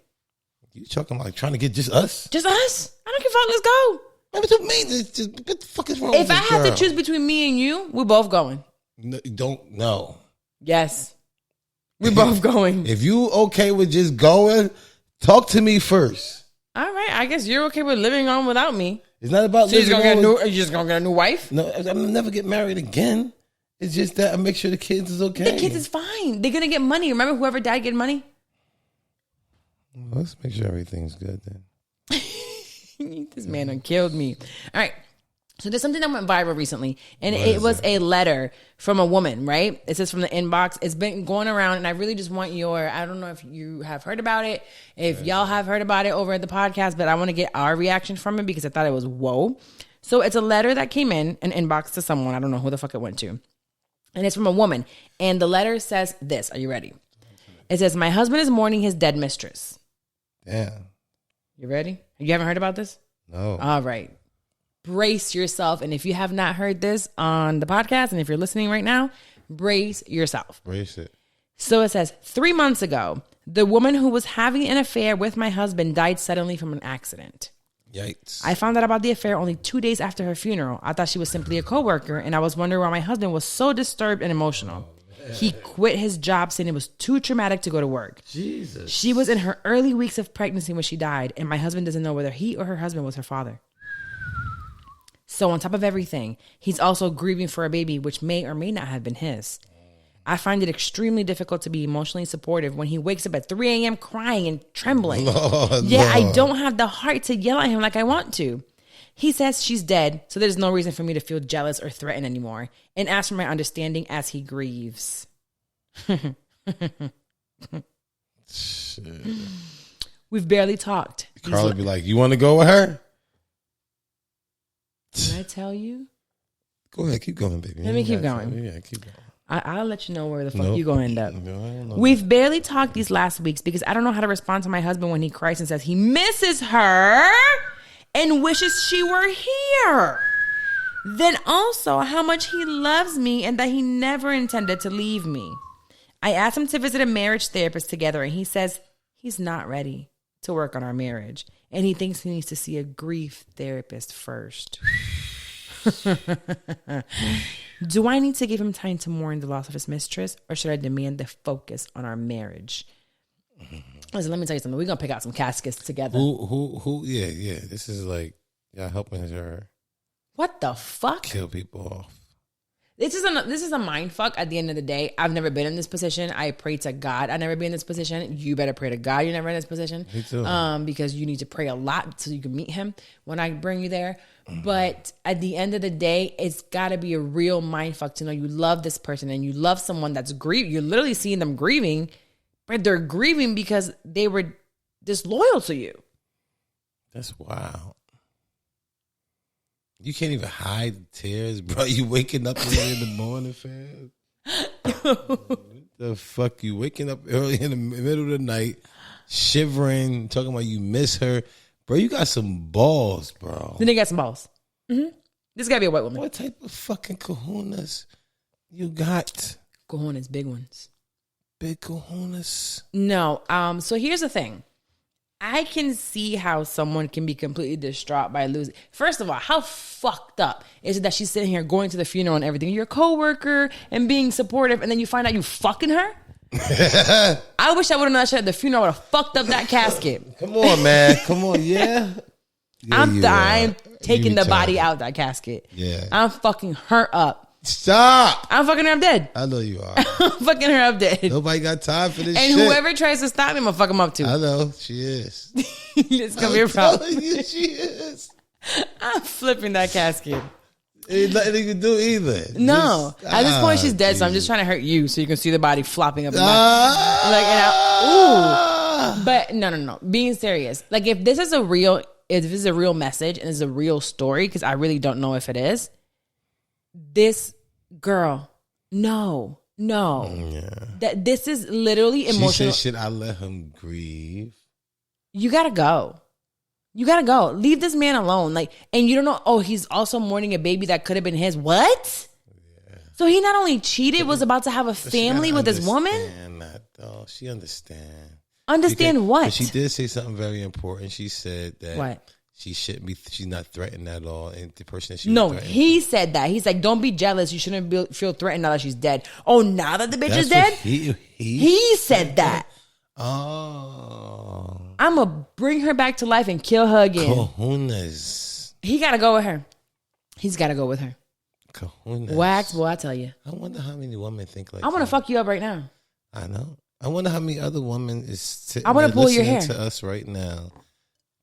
You talking about trying to get just us? Just us? I don't give a fuck. Let's go. What do you mean? What the fuck is wrong with If this I had girl? to choose between me and you, we're both going. No, you don't know. Yes. We're both going. If you okay with just going, talk to me first. All right. I guess you're okay with living on without me. It's not about So you're just gonna get a new wife? No, I'm gonna never get married again. It's just that I make sure the kids is okay. The kids is fine. They're gonna get money. Remember whoever died getting money? Well, let's make sure everything's good then. This man done killed me. All right. So there's something that went viral recently, and it was a letter from a woman, right? It says from the inbox. It's been going around, and I really just want I don't know if you have heard about it, if y'all have heard about it over at the podcast, but I want to get our reaction from it because I thought it was whoa. So it's a letter that came in an inbox to someone. I don't know who the fuck it went to. And it's from a woman. And the letter says this. Are you ready? It says, my husband is mourning his dead mistress. Damn. You ready? You haven't heard about this? No. All right. Brace yourself. And if you have not heard this on the podcast, and if you're listening right now, brace yourself. Brace it. So it says, 3 months ago, the woman who was having an affair with my husband died suddenly from an accident. Yikes. I found out about the affair only 2 days after her funeral. I thought she was simply a coworker, and I was wondering why my husband was so disturbed and emotional. He quit his job saying it was too traumatic to go to work. Jesus. She was in her early weeks of pregnancy when she died, and my husband doesn't know whether he or her husband was her father. So on top of everything, he's also grieving for a baby, which may or may not have been his. I find it extremely difficult to be emotionally supportive when he wakes up at 3 a.m. crying and trembling. I don't have the heart to yell at him like I want to. He says she's dead, so there's no reason for me to feel jealous or threatened anymore, and asks for my understanding as he grieves. Shit. We've barely talked. Carl would be like, you want to go with her? Did I tell you? Go ahead, keep going, baby. Let me keep going. Yeah, keep going. I'll let you know where the fuck you're going to end up. No. We've barely talked these last weeks because I don't know how to respond to my husband when he cries and says he misses her and wishes she were here. Then also how much he loves me and that he never intended to leave me. I asked him to visit a marriage therapist together, and he says he's not ready to work on our marriage, and he thinks he needs to see a grief therapist first. Do I need to give him time to mourn the loss of his mistress, or should I demand the focus on our marriage? Listen, let me tell you something. We're going to pick out some caskets together. Who? Yeah. This is like, y'all helping her. What the fuck? Kill people off. This is a mind fuck at the end of the day. I've never been in this position. I pray to God I never be in this position. You better pray to God you're never in this position. Me too. Because you need to pray a lot so you can meet him when I bring you there. But at the end of the day, it's got to be a real mind fuck to know you love this person and you love someone that's grieving. You're literally seeing them grieving, but they're grieving because they were disloyal to you. That's wild. You can't even hide the tears, bro. You waking up early in the morning, fam. What the fuck? You waking up early in the middle of the night, shivering, talking about you miss her. Bro, you got some balls, bro. Then they got some balls. Mm-hmm. This got to be a white woman. What type of fucking kahunas you got? Kahunas, big ones. Big kahunas? No. So here's the thing. I can see how someone can be completely distraught by losing. First of all, how fucked up is it that she's sitting here going to the funeral and everything? You're a coworker and being supportive, and then you find out you fucking her? I wish I would have known that shit at the funeral. I would have fucked up that casket. Come on, man. Come on, yeah. I'm taking the body out that casket. Yeah. I'm fucking her up. Stop. I'm fucking her up dead. I know you are. I'm fucking her up dead. Nobody got time for this And shit. whoever tries to stop me, I'm gonna fuck him up too. I know. She is. It's gonna be a problem. I'm telling you, she is. I'm flipping that casket. Ain't nothing you can do either. No. Just- At this point, she's dead, so I'm just trying to hurt you so you can see the body flopping up and down. Like, ooh. But no. Being serious. Like, if this is a real message and it's a real story, because I really don't know if it is, this girl, no. Yeah. That this is literally She emotional. said, should I let him grieve? You gotta go. You gotta go. Leave this man alone. Like, and you don't know, oh, he's also mourning a baby that could have been his. What? Yeah. So he not only cheated, was about to have a family with his woman? That, though. She understand. Understand what? But she did say something very important. She said that what? She shouldn't be. She's not threatened at all. And the person that she no, was threatened he said that. He's like, don't be jealous. You shouldn't feel threatened now that she's dead. Oh, now that the bitch is dead? He said that. Oh. I'm going to bring her back to life and kill her again. Kahunas. He got to go with her. He's got to go with her. Kahunas. Wax, boy, I tell you. I wonder how many women think like I want to fuck you up right now. I know. I wonder how many other women is sitting I want to pull your listening hair to us right now,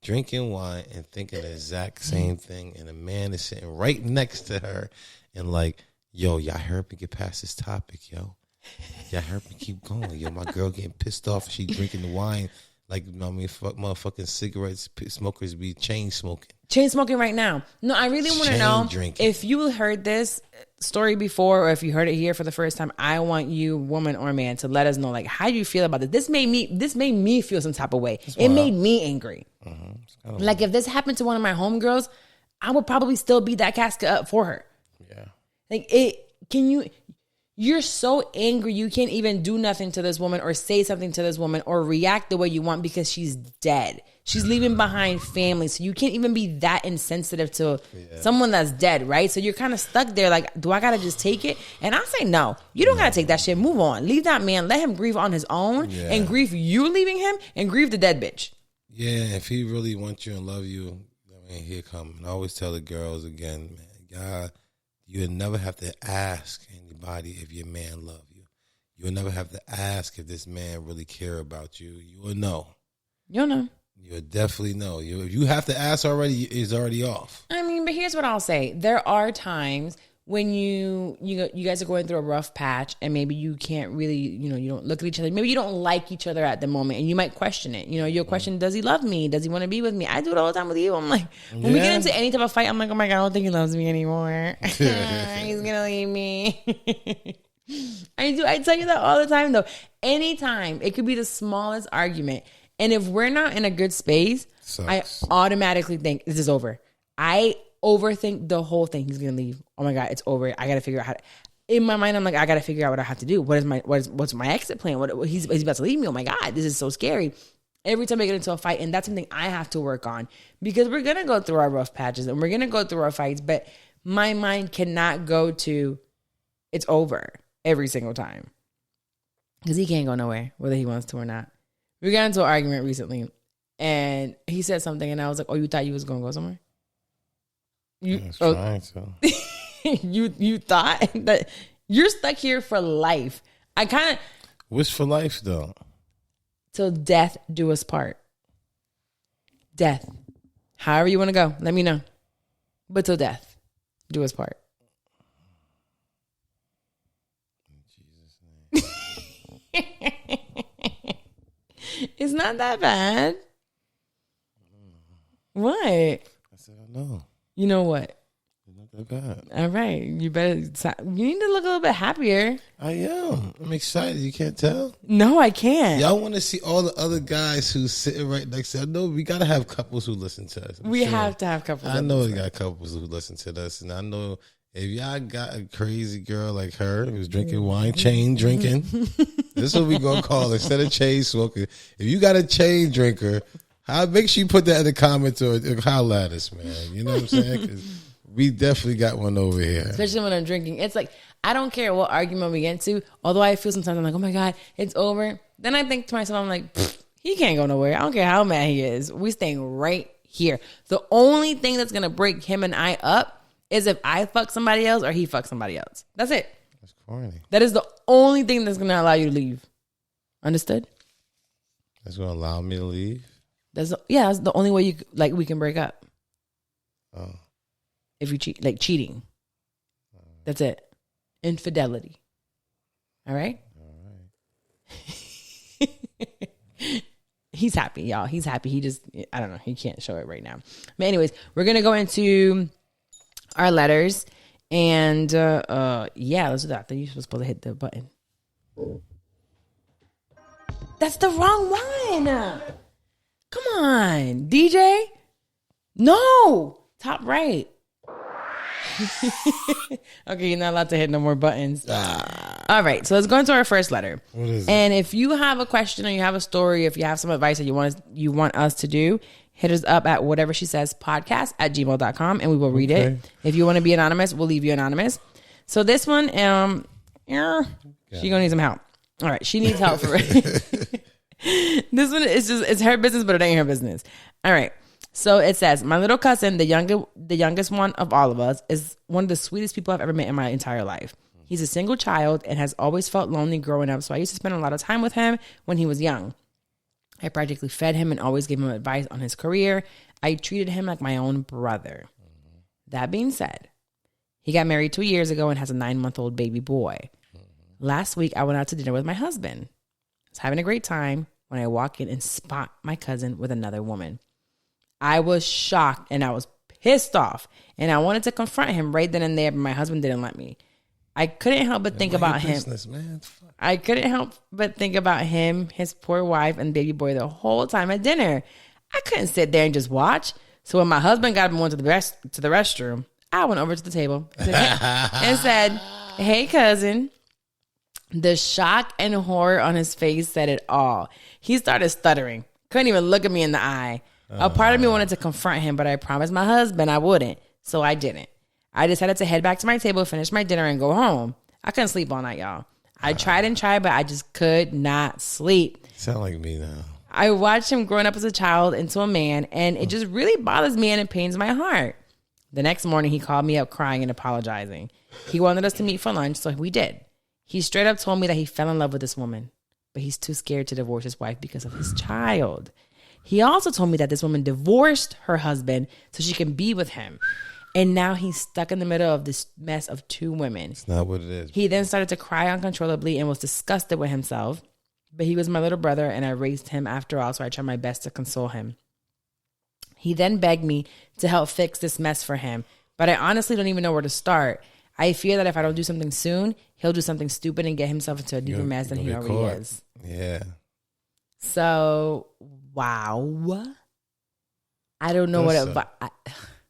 drinking wine and thinking the exact same thing, and a man is sitting right next to her and like, yo, y'all heard me get past this topic, yo. Y'all heard me keep going, yo. My girl getting pissed off. She drinking the wine like, you know what I mean, fuck motherfucking cigarettes. Smokers be chain smoking. Chain smoking right now. No, I really want to know drinking. If you heard this story before or if you heard it here for the first time. I want you, woman or man, to let us know like how you feel about it. This made me feel some type of way. It made me angry. Like if this happened to one of my homegirls, I would probably still beat that casket up for her. Yeah. Like you're so angry you can't even do nothing to this woman or say something to this woman or react the way you want because she's dead. She's leaving behind family. So you can't even be that insensitive to someone that's dead, right? So you're kind of stuck there like, do I got to just take it? And I say, no, you don't got to take that shit. Move on. Leave that man. Let him grieve on his own and grieve you leaving him and grieve the dead bitch. Yeah, if he really wants you and love you, I mean, he'll come. And I always tell the girls again, man, God, you'll never have to ask anybody if your man love you. You'll never have to ask if this man really care about you. You will know. You'll know. You'll definitely know. If you have to ask already, it's already off. I mean, but here's what I'll say. There are times when you guys are going through a rough patch and maybe you can't really, you don't look at each other. Maybe you don't like each other at the moment and you might question it. You'll question, does he love me? Does he want to be with me? I do it all the time with you. I'm like, when we get into any type of fight, I'm like, oh my God, I don't think he loves me anymore. He's going to leave me. I tell you that all the time though. Anytime, it could be the smallest argument. And if we're not in a good space, I automatically think this is over. I overthink the whole thing. He's gonna leave. Oh my God, it's over. I gotta figure out how to. In my mind, I'm like, I gotta figure out what I have to do. What's my exit plan? He's about to leave me. Oh my God, this is so scary. Every time I get into a fight, and that's something I have to work on because we're gonna go through our rough patches and we're gonna go through our fights. But my mind cannot go to it's over every single time because he can't go nowhere whether he wants to or not. We got into an argument recently, and he said something, and I was like, "Oh, you thought you was gonna go somewhere? You thought that you're stuck here for life? I kind of what's for life though? Till death do us part. Death, however you want to go, let me know. But till death do us part." In Jesus' name. It's not that bad. What? I said I know. You know what? It's not that bad. All right. You need to look a little bit happier. I am. I'm excited. You can't tell? No, I can't. Y'all want to see all the other guys who's sitting right next to us. I know we got to have couples who listen to us. We have to have couples. I know we got couples who listen to us. And I know if y'all got a crazy girl like her who's drinking wine, chain drinking, this is what we going to call it. Instead of chain smoking. If you got a chain drinker, make sure you put that in the comments or holler at us, man. You know what I'm saying? 'Cause we definitely got one over here. Especially when I'm drinking. It's like, I don't care what argument we get into. Although I feel sometimes I'm like, oh my God, it's over. Then I think to myself, I'm like, he can't go nowhere. I don't care how mad he is. We staying right here. The only thing that's going to break him and I up is if I fuck somebody else or he fuck somebody else. That's it. That's corny. That is the only thing that's going to allow you to leave. Understood? That's going to allow me to leave? That's the only way we can break up. Oh. If you cheat, like cheating. That's it. Infidelity. All right? He's happy, y'all. He's happy. He just, I don't know. He can't show it right now. But anyways, we're going to go into our letters. And yeah, let's do that. Then you're supposed to hit the button. That's the wrong one. Come on, DJ. No. Top right. Okay, you're not allowed to hit no more buttons. All right, so let's go into our first letter. What is it? And if you have a question or you have a story, if you have some advice that you want us to do, hit us up at whatever she says podcast@gmail.com and we will read it. If you want to be anonymous, we'll leave you anonymous. So this one, she gonna need some help. All right, she needs help for it. This one is it's her business, but it ain't her business. All right. So it says, my little cousin, the youngest one of all of us, is one of the sweetest people I've ever met in my entire life. He's a single child and has always felt lonely growing up, so I used to spend a lot of time with him when he was young. I practically fed him and always gave him advice on his career. I treated him like my own brother. That being said, he got married 2 years ago and has a 9-month-old baby boy. Last week, I went out to dinner with my husband. I was having a great time when I walk in and spot my cousin with another woman. I was shocked and I was pissed off and I wanted to confront him right then and there, but my husband didn't let me. I couldn't help but think about him. I couldn't help but think about him, his poor wife, and baby boy the whole time at dinner. I couldn't sit there and just watch. So when my husband got up and went to the restroom, I went over to the table and said, "Hey, cousin." The shock and horror on his face said it all. He started stuttering, couldn't even look at me in the eye. A part of me wanted to confront him, but I promised my husband I wouldn't, so I didn't. I decided to head back to my table, finish my dinner, and go home. I couldn't sleep all night, y'all. I tried and tried, but I just could not sleep. Sound like me now. I watched him growing up as a child into a man, and it just really bothers me and it pains my heart. The next morning, he called me up crying and apologizing. He wanted us to meet for lunch, so we did. He straight up told me that he fell in love with this woman, but he's too scared to divorce his wife because of his child. He also told me that this woman divorced her husband so she can be with him. And now he's stuck in the middle of this mess of 2 women. It's not what it is. He then started to cry uncontrollably and was disgusted with himself. But he was my little brother and I raised him after all, so I tried my best to console him. He then begged me to help fix this mess for him. But I honestly don't even know where to start. I fear that if I don't do something soon, he'll do something stupid and get himself into a deeper mess than he already is. Yeah. So, wow. I don't know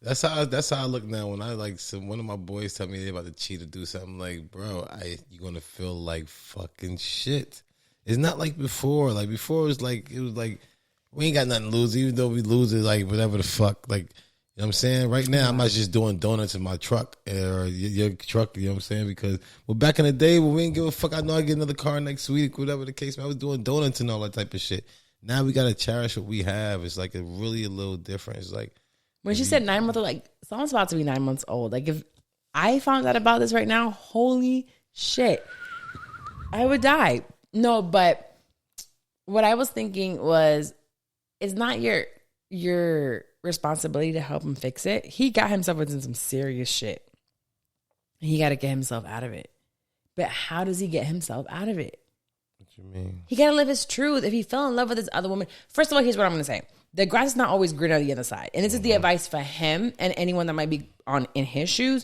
That's how I look now. When I one of my boys tell me they about to cheat or do something, like, bro, you're gonna feel like fucking shit. It's not like before. Like before, it was like we ain't got nothing to lose. Even though we lose it, like whatever the fuck, like. You know what I'm saying? Right now, I'm not just doing donuts in my truck or your truck, you know what I'm saying? Because, back in the day when we didn't give a fuck, I know I get another car next week, whatever the case, I was doing donuts and all that type of shit. Now we got to cherish what we have. It's like a little different. It's like. When she said 9 months old, like, someone's about to be 9 months old. Like, if I found out about this right now, holy shit, I would die. No, but what I was thinking was, it's not your responsibility to help him fix it. He got himself into some serious shit. He got to get himself out of it. But how does he get himself out of it? What you mean? He got to live his truth. If he fell in love with this other woman, first of all, here's what I'm going to say. The grass is not always greener on the other side. And this is the advice for him and anyone that might be in his shoes.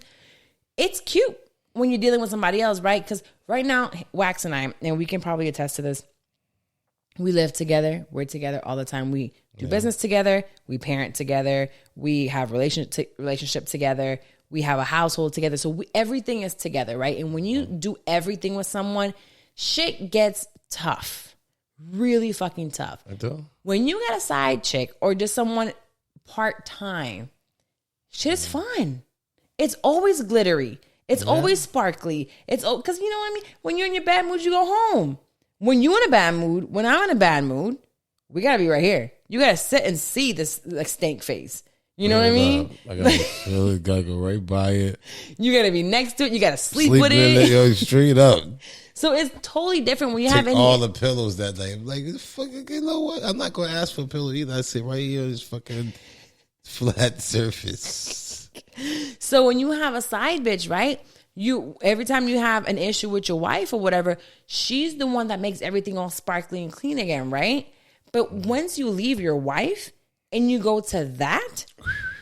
It's cute when you're dealing with somebody else, right? Because right now, Wax and I, and we can probably attest to this, we live together. We're together all the time. We do business together. We parent together. We have relationship together. We have a household together. So everything is together, right? And when you do everything with someone, shit gets tough. Really fucking tough. I do. When you got a side chick or just someone part-time, shit is fun. It's always glittery. It's always sparkly. It's because you know what I mean? When you're in your bad mood, you go home. When you're in a bad mood, when I'm in a bad mood, we got to be right here. You got to sit and see this like stank face. You know what I mean? I gotta feel it. Gotta go right by it. You gotta be next to it. You gotta sleep with it. Yo, straight up. So it's totally different when you Take have any. all the pillows that day. Like, fucking, you know what? I'm not gonna ask for a pillow either. I sit right here on this fucking flat surface. So when you have a side bitch, right? You every time you have an issue with your wife or whatever, she's the one that makes everything all sparkly and clean again, right? But once you leave your wife and you go to that,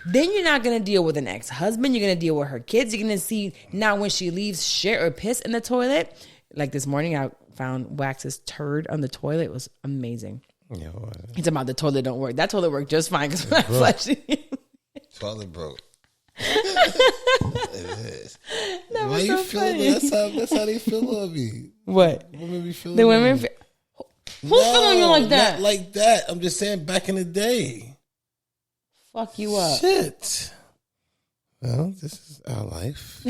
then you're not going to deal with an ex-husband. You're going to deal with her kids. You're going to see now when she leaves shit or piss in the toilet. Like this morning, I found Wax's turd on the toilet. It was amazing. Yeah, it's about the toilet don't work. That toilet worked just fine because when I flushed it. Toilet broke. It is. That Why was you so feel funny. that's how they feel on me. What? Women be feeling The women. me. Who's feeling you like that? Not like that. I'm just saying back in the day. Fuck you up. Shit. Well, this is our life.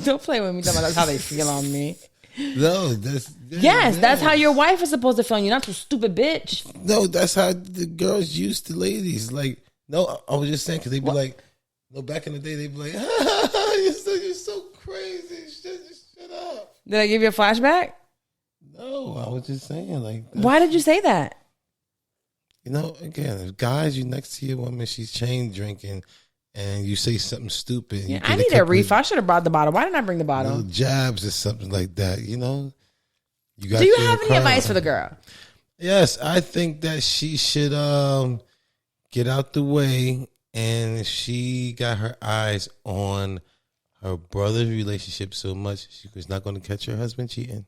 Don't play with me. Talking about that's how they feel on me. No, that's That's how your wife is supposed to feel on you, not you stupid bitch. No, that's how the girls used to ladies. Like, no, I was just saying because they'd be like, no, back in the day they'd be like, you're so crazy. Just shut up. Did I give you a flashback? No, I was just saying like. Why did you say that? You know, again, if guys, you next to your woman, she's chain drinking, and you say something stupid. Yeah, I need a refill. I should have brought the bottle. Why didn't I bring the bottle? Little jabs or something like that. You know. You got. Do you have any advice for the girl? Yes, I think that she should get out the way, and she got her eyes on her brother's relationship so much she was not going to catch her husband cheating.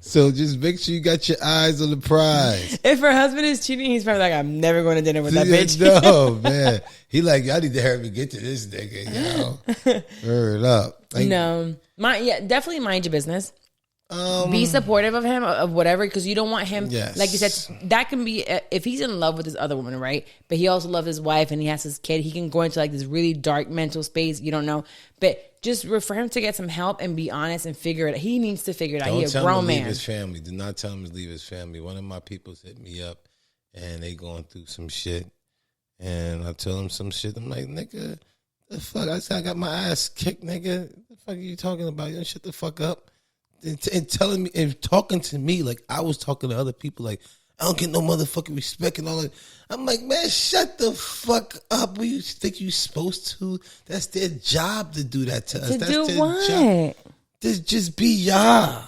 So just make sure you got your eyes on the prize. If her husband is cheating, he's probably like, I'm never going to dinner with that bitch. No, man. He like, I need to hurry get to this nigga, you know. Hurry up. Like, no. Definitely mind your business. Be supportive of him, of whatever, because you don't want him, like you said, that can be, if he's in love with this other woman, right? But he also loves his wife and he has his kid, he can go into like this really dark mental space. You don't know. But just for him to get some help and be honest and figure it out. He needs to figure it out. He's a grown man. Leave his family. Do not tell him to leave his family. One of my people's hit me up and they going through some shit. And I tell him some shit. I'm like, nigga, the fuck? I said I got my ass kicked, nigga. The fuck are you talking about? You don't shut the fuck up. And telling me and talking to me like I was talking to other people, like I don't get no motherfucking respect and all that. I'm like, man, shut the fuck up. What you think you supposed to? That's their job to do that to us. That's do their what? job. Just be y'all.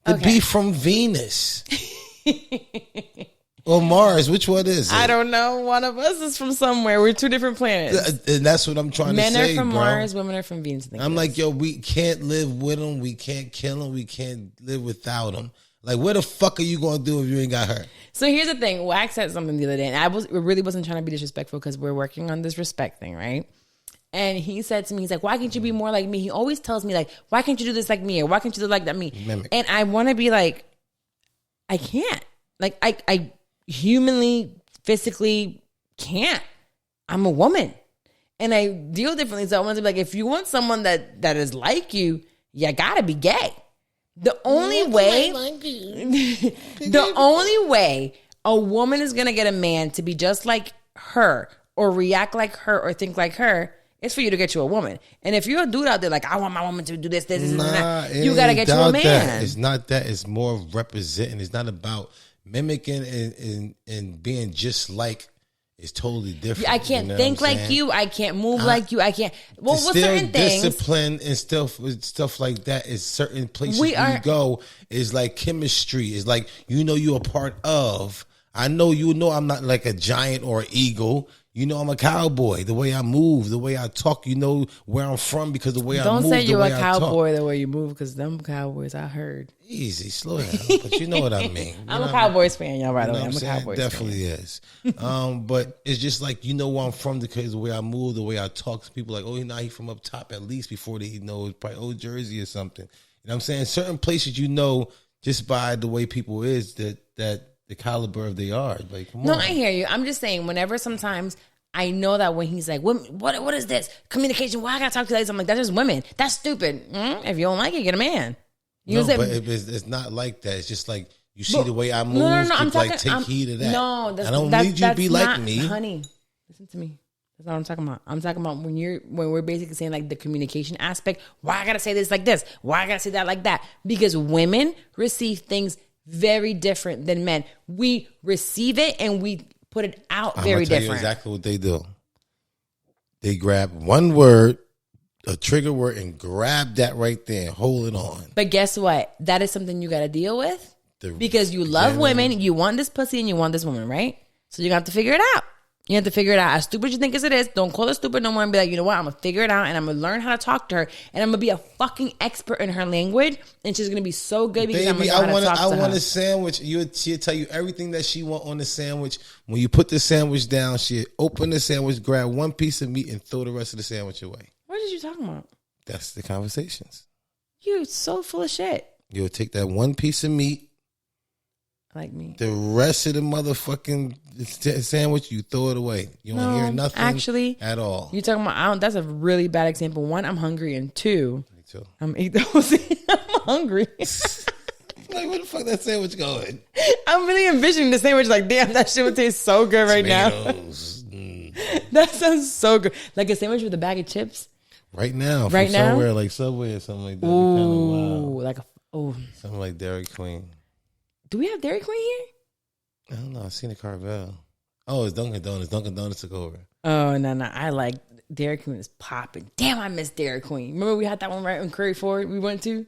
To be from Venus. Or Mars, which one is it? I don't know. One of us is from somewhere. We're two different planets. And that's what I'm trying to say, Men are from bro. Mars, women are from Venus. I'm like, yo, we can't live with them. We can't kill them. We can't live without them. Like, what the fuck are you going to do if you ain't got her? So here's the thing. Wax said something the other day, and I really wasn't trying to be disrespectful because we're working on this respect thing, right? And he said to me, he's like, why can't you be more like me? He always tells me, like, why can't you do this like me? Or why can't you do like that me? Mimic. And I want to be like, I can't. Like, I humanly, physically can't. I'm a woman. And I deal differently. So I want to be like, if you want someone that is like you gotta be gay. The only way, the only way a woman is gonna get a man to be just like her or react like her or think like her is for you to get you a woman. And if you're a dude out there like, I want my woman to do this, and that, you gotta get you a man. That. It's not that. It's more of representing. It's not about mimicking and being just like. It's totally different. I can't think like you. I can't move like you. I can't. Well, with certain things, discipline and stuff like that is certain places you go is like chemistry. Is like you're a part of. I know I'm not like a giant or an eagle. I'm a cowboy. The way I move, the way I talk, where I'm from because the way I move. Don't say you're a cowboy the way you move because them cowboys I heard. Easy, slow down. But you know what I mean. I'm a Cowboys fan, y'all. By the way, I'm a Cowboys fan. Definitely is. But it's just like where I'm from because the way I move, the way I talk. People are like, oh, he's from up top at least before they know it's probably Old Jersey or something. You know what I'm saying? Certain places just by the way people is that the caliber of they are. Like, come on. No, I hear you. I'm just saying, whenever sometimes I know that when he's like, what is this? Communication, why I gotta talk to ladies? I'm like, that's just women. That's stupid. If you don't like it, get a man. But it's not like that. It's just like You see the way I move. No. Keep, take heed of that. No, I don't need you to be like me, honey. Listen to me. That's not what I'm talking about. I'm talking about when we're basically saying like the communication aspect. Why I gotta say this like this? Why I gotta say that like that? Because women receive things very different than men. We receive it and we put it out very different. You exactly what they do. They grab one word, a trigger word, and grab that right there and hold it on. But guess what? That is something you got to deal with because you love women. You want this pussy and you want this woman, right? So you have to figure it out. You have to figure it out. As stupid as you think as it is, don't call her stupid no more and be like, you know what? I'm going to figure it out and I'm going to learn how to talk to her and I'm going to be a fucking expert in her language and she's going to be so good because I'm going to know how to talk to her. I want a sandwich. She'll tell you everything that she want on the sandwich. When you put the sandwich down, she'll open the sandwich, grab one piece of meat and throw the rest of the sandwich away. What did you talking about? That's the conversations. You're so full of shit. You'll take that one piece of meat. Like me. The rest of the motherfucking sandwich, you throw it away. You don't hear nothing actually at all. You're talking about, that's a really bad example. One, I'm hungry. And two, me too. I'm hungry. Like, where the fuck that sandwich going? I'm really envisioning the sandwich like, damn, that shit would taste so good right now. That sounds so good. Like a sandwich with a bag of chips. Right now. Right now? Somewhere like Subway or something like that. Ooh, something like Dairy Queen. Do we have Dairy Queen here? I don't know. I've seen a Carvel. Oh, it's Dunkin' Donuts. Dunkin' Donuts took over. Oh, no. I like Dairy Queen is popping. Damn, I miss Dairy Queen. Remember we had that one right on Curry Ford we went to?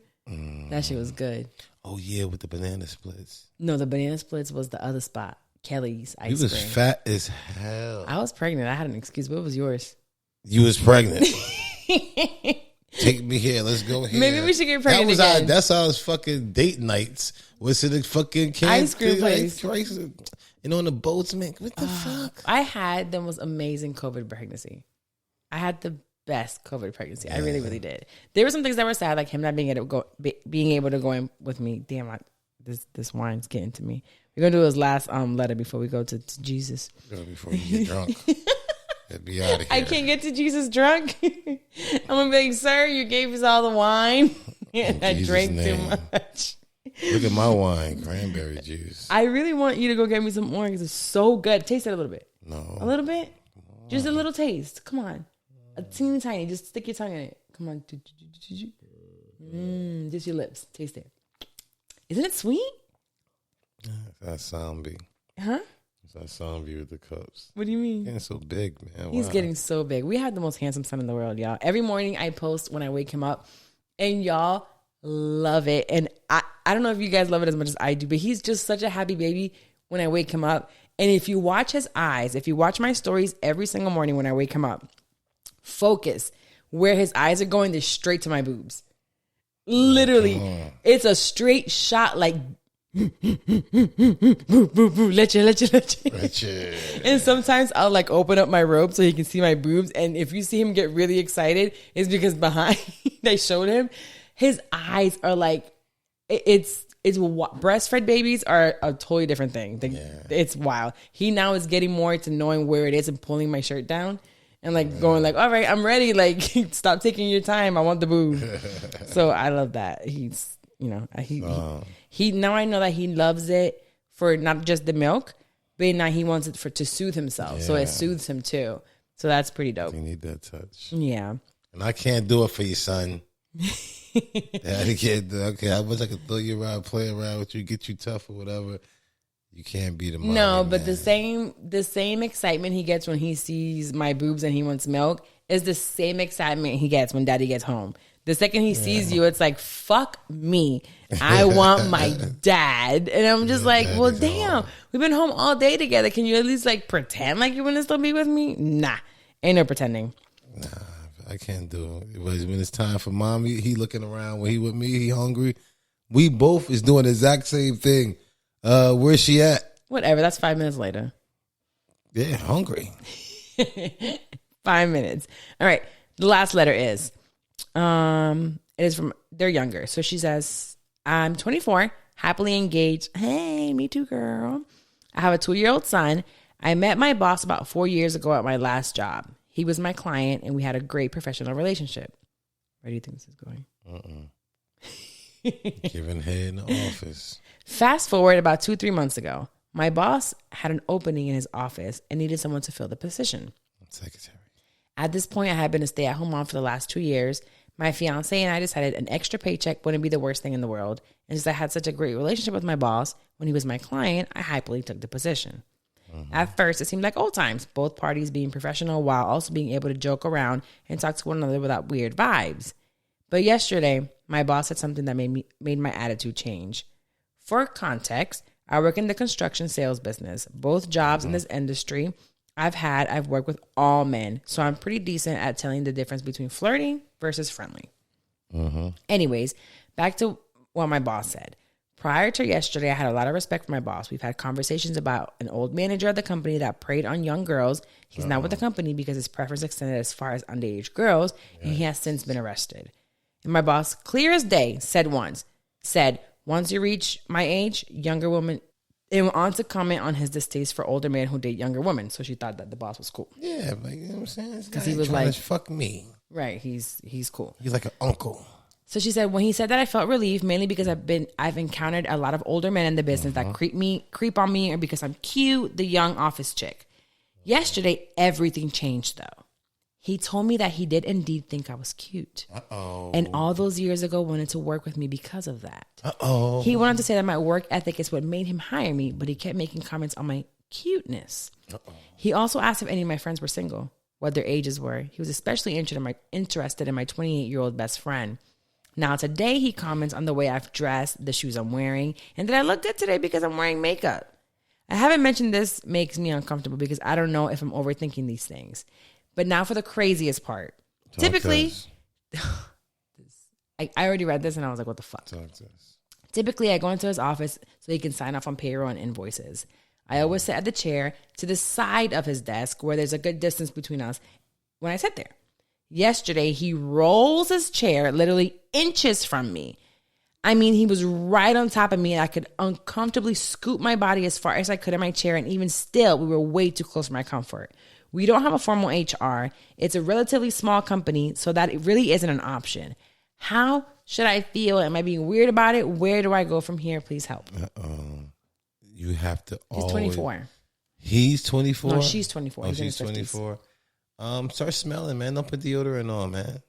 That shit was good. Oh, yeah, with the banana splits. No, the banana splits was the other spot. Kelly's ice cream. You was fat as hell. I was pregnant. I had an excuse. What was yours? You was pregnant. Take me here. Let's go here. Maybe we should get pregnant again. That's our fucking date nights. What's it? The fucking ice cream place. You know, on the boats, man. What the fuck? I had the most amazing COVID pregnancy. I had the best COVID pregnancy. Yeah. I really, really did. There were some things that were sad, like him not being able to go in with me. Damn, this wine's getting to me. We're gonna do his last letter before we go to Jesus. Before you get drunk. Be out of here. I can't get to Jesus drunk. I'm gonna be like, sir, you gave us all the wine. And I drank too much. Look at my wine, cranberry juice. I really want you to go get me some orange. It's so good. Taste it a little bit. No. A little bit? Just a little taste. Come on. A teeny tiny. Just stick your tongue in it. Come on. Just your lips. Taste it. Isn't it sweet? That's zombie. Huh? That zombie with the cups. What do you mean? Getting so big, man. He's getting so big. We had the most handsome son in the world, y'all. Every morning I post when I wake him up, and y'all love it. And I don't know if you guys love it as much as I do, but he's just such a happy baby when I wake him up. And if you watch his eyes, if you watch my stories every single morning when I wake him up, focus where his eyes are going, they're straight to my boobs. Literally, it's a straight shot like leche. And sometimes I'll like open up my robe so he can see my boobs. And if you see him get really excited, it's because behind they showed him, his eyes are like, it's breastfed babies are a totally different thing. It's wild. He now is getting more to knowing where it is and pulling my shirt down and like going like, all right, I'm ready. Like, stop taking your time. I want the boob. So I love that. He's, you know, he now I know that he loves it for not just the milk, but now he wants it to soothe himself. Yeah. So it soothes him too. So that's pretty dope. You need that touch. Yeah. And I can't do it for you, son. Daddy can't do it. Okay, I wish I could throw you around, play around with you, get you tough or whatever. You can't be the mom. No, but the same excitement he gets when he sees my boobs and he wants milk is the same excitement he gets when daddy gets home. The second he sees you, it's like, fuck me. I want my dad. And I'm just like, well, damn, we've been home all day together. Can you at least like pretend like you want to still be with me? Nah, ain't no pretending. Nah, I can't do it. When it's time for mommy, he looking around. When he with me, he hungry. We both is doing the exact same thing. Where's she at? Whatever, that's 5 minutes later. Yeah, hungry. 5 minutes. All right, the last letter is... it is from, they're younger. So she says, I'm 24, happily engaged. Hey, me too, girl. I have a 2-year-old son. I met my boss about 4 years ago at my last job. He was my client and we had a great professional relationship. Where do you think this is going? Giving head in the office. Fast forward about 2-3 months ago, my boss had an opening in his office and needed someone to fill the position. Secretary. At this point, I had been a stay-at-home mom for the last 2 years. My fiance and I decided an extra paycheck wouldn't be the worst thing in the world. And since I had such a great relationship with my boss, when he was my client, I happily took the position. At first, it seemed like old times, both parties being professional while also being able to joke around and talk to one another without weird vibes. But yesterday, my boss said something that made my attitude change. For context, I work in the construction sales business. Both jobs in this industry I've worked with all men, so I'm pretty decent at telling the difference between flirting versus friendly. Anyways, back to what my boss said. Prior to yesterday, I had a lot of respect for my boss. We've had conversations about an old manager of the company that preyed on young girls. He's not with the company because his preference extended as far as underage girls, and he has since been arrested. And my boss, clear as day, said once you reach my age, younger women, and went on to comment on his distaste for older men who date younger women. So she thought that the boss was cool. Yeah, like, you know what I'm saying? Because he was like, fuck me. Right, he's cool. He's like an uncle. So she said, when he said that, I felt relief, mainly because I've encountered a lot of older men in the business that creep on me, or because I'm cute, the young office chick. Yesterday, everything changed though. He told me that he did indeed think I was cute. And all those years ago wanted to work with me because of that. He went on to say that my work ethic is what made him hire me, but he kept making comments on my cuteness. He also asked if any of my friends were single, what their ages were. He was especially interested in my 28-year-old best friend. Now, today he comments on the way I've dressed, the shoes I'm wearing, and that I look good today because I'm wearing makeup. I haven't mentioned this makes me uncomfortable because I don't know if I'm overthinking these things. But now for the craziest part. Typically, I already read this and I was like, what the fuck? Typically, I go into his office so he can sign off on payroll and invoices. I always sit at the chair to the side of his desk where there's a good distance between us when I sit there. Yesterday, he rolls his chair literally inches from me. I mean, he was right on top of me and I could uncomfortably scoot my body as far as I could in my chair. And even still, we were way too close for my comfort. We don't have a formal HR. It's a relatively small company, so that it really isn't an option. How should I feel? Am I being weird about it? Where do I go from here? Please help. You have to He's 24. He's 24? No, she's 24. Oh, she's 24. Start smelling, man. Don't put deodorant on, man.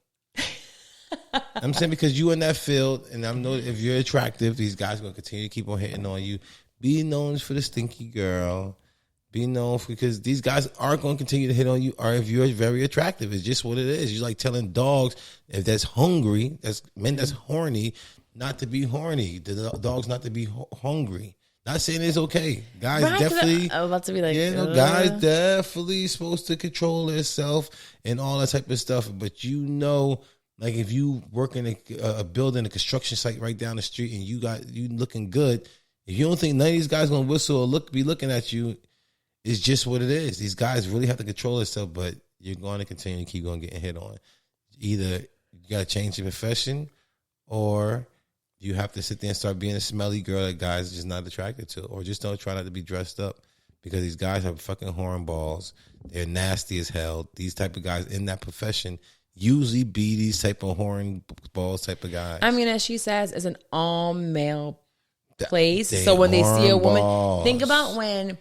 I'm saying because you in that field, and I know if you're attractive, these guys are going to continue to keep on hitting on you. Be known for the stinky girl. Be known for, because these guys are going to continue to hit on you, or if you're very attractive. It's just what it is. You're like telling dogs, if that's hungry, that's men that's horny, not to be horny. The dogs not to be hungry. Not saying it's okay. Guys definitely. I was about to be like, guys definitely supposed to control themselves and all that type of stuff. But like if you work in a building, a construction site right down the street, and you looking good, if you don't think none of these guys gonna whistle or be looking at you, it's just what it is. These guys really have to control themselves, but you're going to continue to keep on getting hit on. Either you got to change your profession, or you have to sit there and start being a smelly girl that guys are just not attracted to, or just don't try not to be dressed up, because these guys have fucking hornballs. They're nasty as hell. These type of guys in that profession usually be these type of hornballs type of guys. I mean, as she says, it's an all male place. So when they see a woman, think about when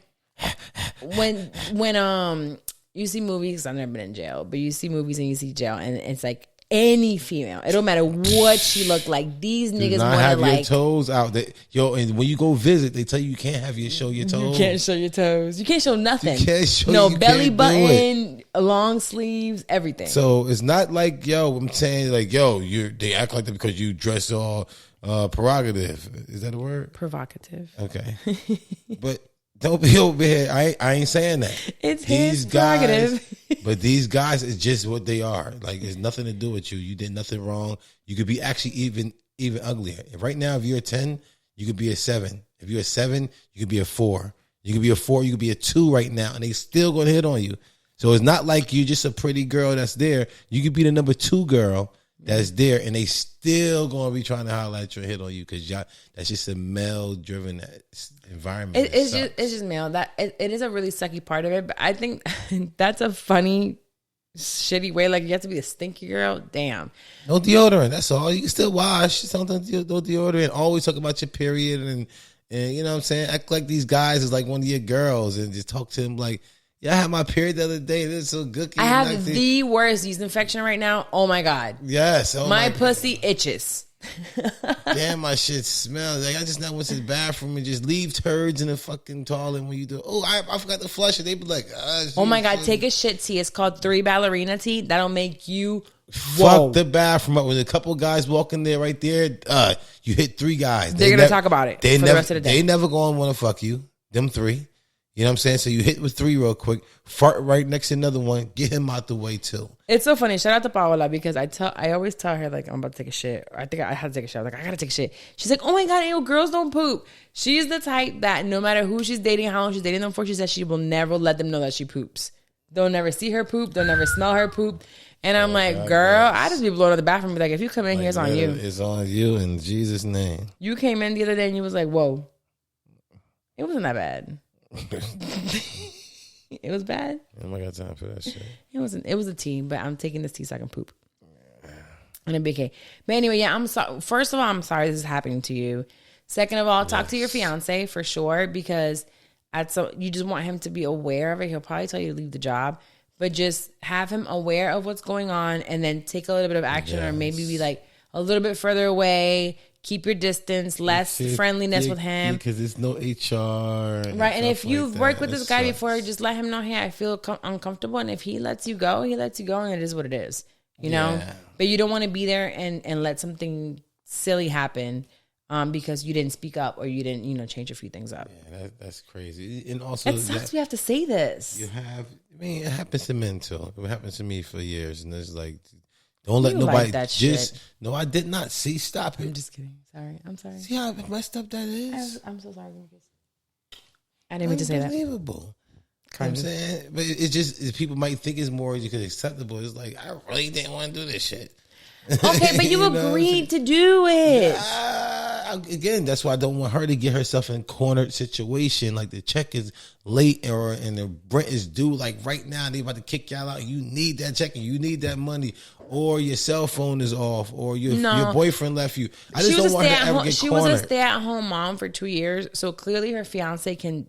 you see movies. I've never been in jail, but you see movies and you see jail, and it's like any female. It don't matter what she look like. These niggas want to have like your toes out. And when you go visit, they tell you can't have show your toes. You can't show your toes. You can't show nothing. You can't show. No belly button, long sleeves, everything. So it's not like I'm saying like they act like that because you dress all prerogative. Is that a word? Provocative. Okay, but. Don't be over here. I ain't saying that. It's his prerogative. But these guys is just what they are. Like, it's nothing to do with you. You did nothing wrong. You could be actually even uglier. Right now, if you're a 10, you could be a 7. If you're a 7, you could be a 4. You could be a 4. You could be a 2 right now, and they still going to hit on you. So it's not like you're just a pretty girl that's there. You could be the number 2 girl that's there, and they still going to be trying to highlight you and hit on you, because that's just a male-driven environment. It's just male. That it is a really sucky part of it, but I think that's a funny shitty way. Like you have to be a stinky girl. Damn. No deodorant. That's all. You can still wash. Something no deodorant. Always talk about your period and you know what I'm saying. Act like these guys is like one of your girls and just talk to them like, yeah, I had my period the other day. This is so good. I have the worst yeast infection right now. Oh my God. Yes. Oh my pussy itches. Damn, my shit smells. Like I just now went to the bathroom and just leave turds in the fucking toilet when you do. Oh, I forgot to flush it. They be like, oh my God, take a shit tea. It's called 3 ballerina tea. That'll make you fuck the bathroom up. When a couple guys walk in there right there, you hit 3 guys. They're gonna talk about it for the rest of the day. They never gonna want to fuck you. Them 3. You know what I'm saying? So you hit with 3 real quick, fart right next to another one, get him out the way too. It's so funny. Shout out to Paola because I always tell her like I'm about to take a shit. I think I had to take a shit. I was like, I gotta take a shit. She's like, oh my God, ew, girls don't poop. She's the type that no matter who she's dating, how long she's dating them for, she says she will never let them know that she poops. They'll never see her poop. They'll never smell her poop. And I'm like, God, girl, yes. I just be blowing out the bathroom. Be like, if you come in here, it's on you. It's on you in Jesus' name. You came in the other day and you was like, whoa, it wasn't that bad. It was bad. I don't got time for that shit. It wasn't. It was a tea, but I'm taking this tea so I can poop. And it'll be okay. But anyway, yeah, I'm sorry. First of all, I'm sorry this is happening to you. Second of all, talk to your fiance for sure because you just want him to be aware of it. He'll probably tell you to leave the job, but just have him aware of what's going on and then take a little bit of action or maybe be like a little bit further away. Keep your distance, less friendliness with him. Because there's no HR. Right, and if you've worked with this guy before, just let him know, hey, I feel uncomfortable. And if he lets you go, he lets you go, and it is what it is, you know? But you don't want to be there and let something silly happen because you didn't speak up or you didn't, change a few things up. Yeah, that's crazy. And also, it sucks we have to say this. It happens to men too. It happens to me for years, and it's like, don't let nobody like that shit. No, I did not. See, stop it. I'm just kidding. Sorry. I'm sorry. See how messed up that is? I'm so sorry. I didn't mean to say that. Unbelievable. I'm saying, but it's just people might think it's more acceptable. It's like I really didn't want to do this shit. Okay, but you agreed to do it. Again, that's why I don't want her to get herself in a cornered situation. Like the check is late and the rent is due. Like right now, they about to kick y'all out. And you need that check and you need that money, or your cell phone is off, or your boyfriend left you. I just don't want her to ever get cornered. She was a stay-at-home mom for 2 years, so clearly her fiance can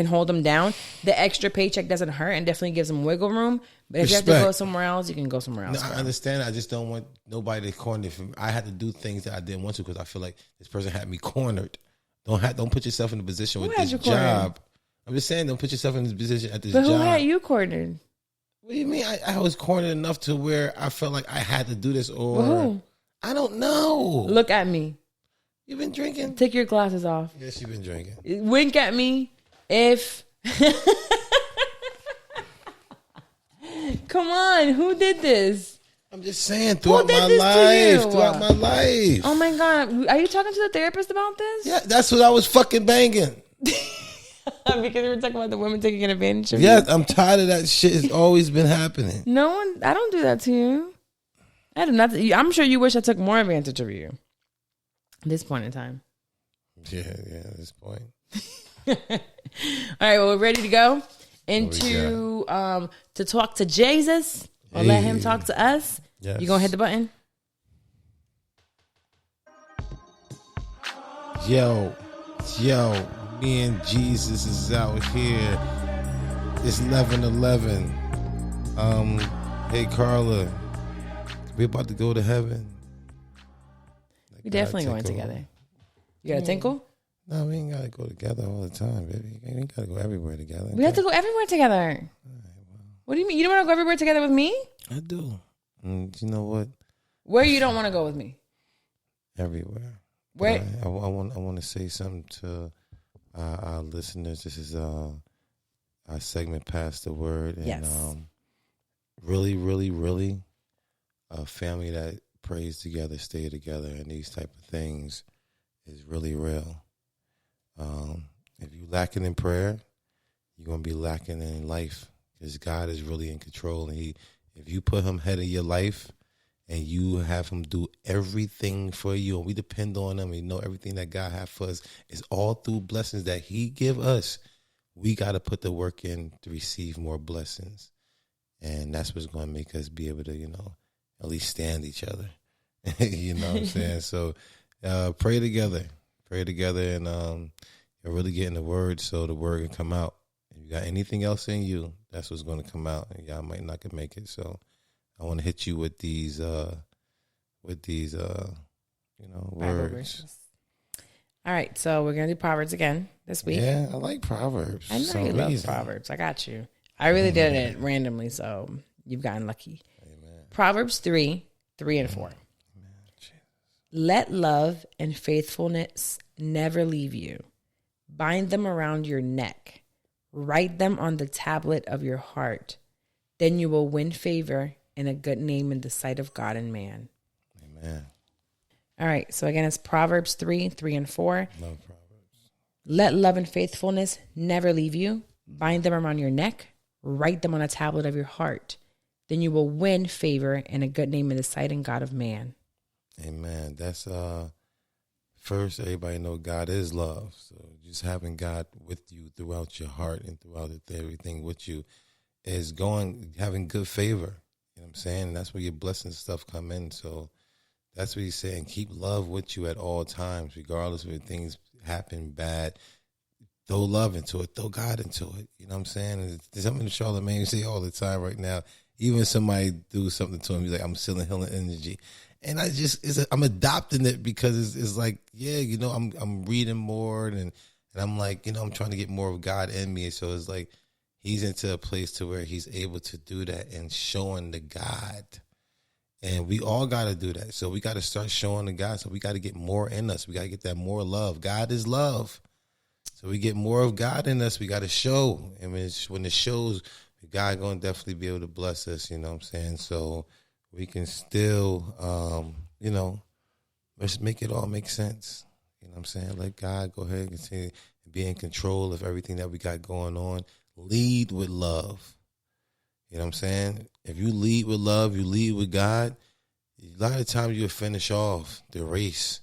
hold him down. The extra paycheck doesn't hurt and definitely gives him wiggle room. But if you have to go somewhere else, you can go somewhere else. No, I understand. I just don't want nobody to corner. I had to do things that I didn't want to because I feel like this person had me cornered. Don't put yourself in a position with this job. I'm just saying, don't put yourself in this position at this job. But who had you cornered? What do you mean? I was cornered enough to where I felt like I had to do this, or who? I don't know. Look at me. You've been drinking? Take your glasses off. Yes, you've been drinking. Wink at me. If come on, who did this? I'm just saying, throughout my life. Oh my God, are you talking to the therapist about this? Yeah, that's what I was fucking banging. Because we were talking about the women taking advantage of you. Yeah, I'm tired of that shit. It's always been happening. No one, I don't do that to you. I do not. I'm sure you wish I took more advantage of you. At this point in time. Yeah, at this point. All right, well, we're ready to go into to talk to Jesus or let him talk to us. Yes. You gonna hit the button? Yo, me and Jesus is out here. It's 11:11. Hey Carla, we about to go to heaven. We definitely going together. You got a tinkle? No, we ain't gotta go together all the time, baby. We ain't gotta go everywhere together. We have to go everywhere together. Right, well. What do you mean? You don't want to go everywhere together with me? I do. You know what? Where you don't want to go with me? Everywhere. Where? I want to say something to our listeners. This is our segment, Pass the Word, and yes. Really, really, really, a family that prays together, stay together, and these type of things is really real. If you're lacking in prayer, you're going to be lacking in life because God is really in control. And if you put him head of your life and you have him do everything for you, and we depend on him, and you know everything that God has for us is all through blessings that he give us. We got to put the work in to receive more blessings. And that's what's going to make us be able to, at least stand each other. You know what I'm saying? So pray together, and really get in the word so the word can come out. If you got anything else in you, that's what's going to come out, and y'all might not can make it. So I want to hit you with these words. All right, so we're gonna do Proverbs again this week. Yeah, I like Proverbs. I know you love Proverbs. I got you. I really did it randomly, so you've gotten lucky. Amen. Proverbs 3:3-4. Let love and faithfulness never leave you. Bind them around your neck. Write them on the tablet of your heart. Then you will win favor and a good name in the sight of God and man. Amen. All right, so again, it's Proverbs 3:3-4. Love Proverbs. Let love and faithfulness never leave you. Bind them around your neck. Write them on a tablet of your heart. Then you will win favor and a good name in the sight and God of man. Amen. That's first, everybody know God is love. So just having God with you throughout your heart and throughout everything with you is having good favor. You know what I'm saying? And that's where your blessing stuff come in. So that's what he's saying. Keep love with you at all times, regardless of if things happen bad. Throw love into it. Throw God into it. You know what I'm saying? There's something that Charlamagne say all the time right now. Even somebody do something to him, he's like, I'm still in healing energy. And I'm adopting it because it's like, yeah, I'm reading more and I'm like, I'm trying to get more of God in me. So it's like he's into a place to where he's able to do that and showing the God. And we all got to do that. So we got to start showing the God. So we got to get more in us. We got to get that more love. God is love. So we get more of God in us. We got to show. And when it shows, God going to definitely be able to bless us. You know what I'm saying? So we can still, let's make it all make sense. You know what I'm saying? Let God go ahead and continue to be in control of everything that we got going on. Lead with love. You know what I'm saying? If you lead with love, you lead with God, a lot of times you'll finish off the race,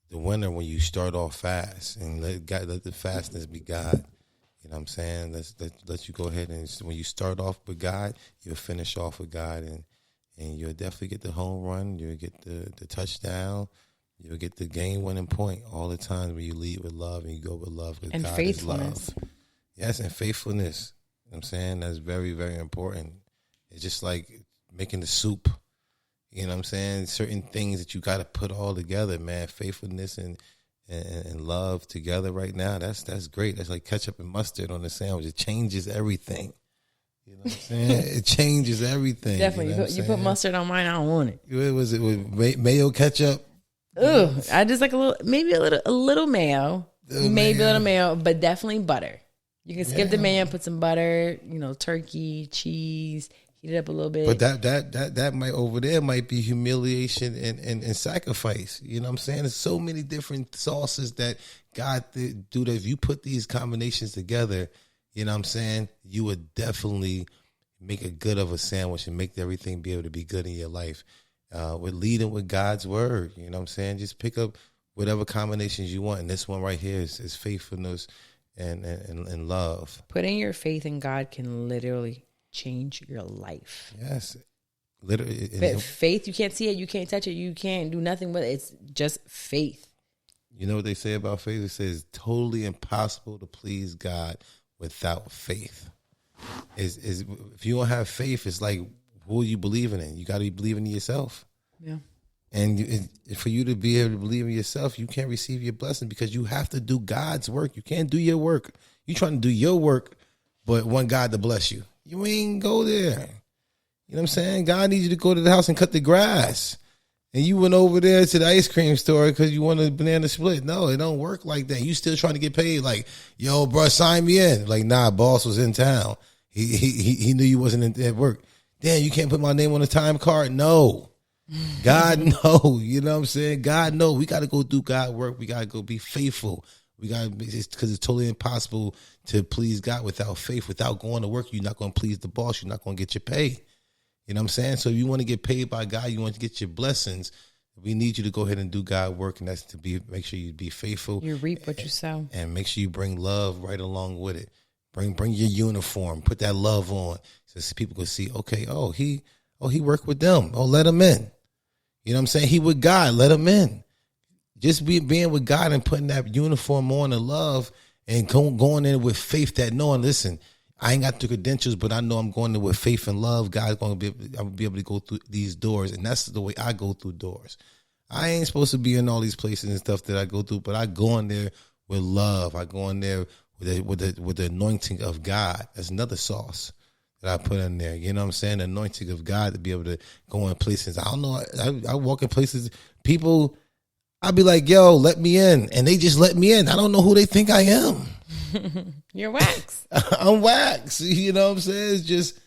the winner, when you start off fast. And let the fastness be God. You know what I'm saying? Let you go ahead and when you start off with God, you'll finish off with God, and you'll definitely get the home run. You'll get the touchdown. You'll get the game-winning point all the time when you lead with love and you go with love. And God faithfulness. Is love. Yes, and faithfulness. You know what I'm saying? That's very, very important. It's just like making the soup. You know what I'm saying? Certain things that you got to put all together, man. Faithfulness and love together right now. That's great. That's like ketchup and mustard on the sandwich. It changes everything. You know what I'm saying? It changes everything. Definitely. You put mustard on mine, I don't want it. What was it with mayo ketchup? Ooh, I just like a little mayo. Maybe a little mayo, but definitely butter. You can skip the mayo, put some butter, turkey, cheese, heat it up a little bit. But that might over there might be humiliation and sacrifice. You know what I'm saying? There's so many different sauces that God do that. If you put these combinations together, you know what I'm saying, you would definitely make a good of a sandwich and make everything be able to be good in your life. With leading with God's word, you know what I'm saying? Just pick up whatever combinations you want. And this one right here is faithfulness and love. Putting your faith in God can literally change your life. Yes. Literally. But faith, you can't see it, you can't touch it, you can't do nothing with it. It's just faith. You know what they say about faith? It says it's totally impossible to please God without faith. Is if you don't have faith, it's like, who are you believing in? You got to be believing in yourself. Yeah. And for you to be able to believe in yourself, you can't receive your blessing because you have to do God's work. You can't do your work. You trying to do your work, but want God to bless you. You ain't go there. You know what I'm saying? God needs you to go to the house and cut the grass. And you went over there to the ice cream store because you want a banana split. No, it don't work like that. You still trying to get paid. Like, yo, bro, sign me in. Like, nah, boss was in town. He knew you wasn't at work. Damn, you can't put my name on a time card? No. God, no. You know what I'm saying? God, no. We got to go do God work. We got to go be faithful. We got to, because it's totally impossible to please God without faith. Without going to work, you're not going to please the boss. You're not going to get your pay. You know what I'm saying? So if you want to get paid by God, you want to get your blessings, we need you to go ahead and do God work, and that's to make sure you be faithful. You reap what you sow. And make sure you bring love right along with it. Bring your uniform. Put that love on. so people could see, okay, he worked with them. Oh, let him in. You know what I'm saying? He with God, let him in. Just being with God and putting that uniform on of love and going in with faith that knowing, listen, I ain't got the credentials, but I know I'm going in with faith and love. God's going to be able to go through these doors. And that's the way I go through doors. I ain't supposed to be in all these places and stuff that I go through, but I go in there with love. I go in there with the anointing of God. That's another sauce that I put in there. You know what I'm saying? The anointing of God to be able to go in places. I don't know. I walk in places, people, I'd be like, yo, let me in. And they just let me in. I don't know who they think I am. You're wax. I'm wax. You know what I'm saying? It's just,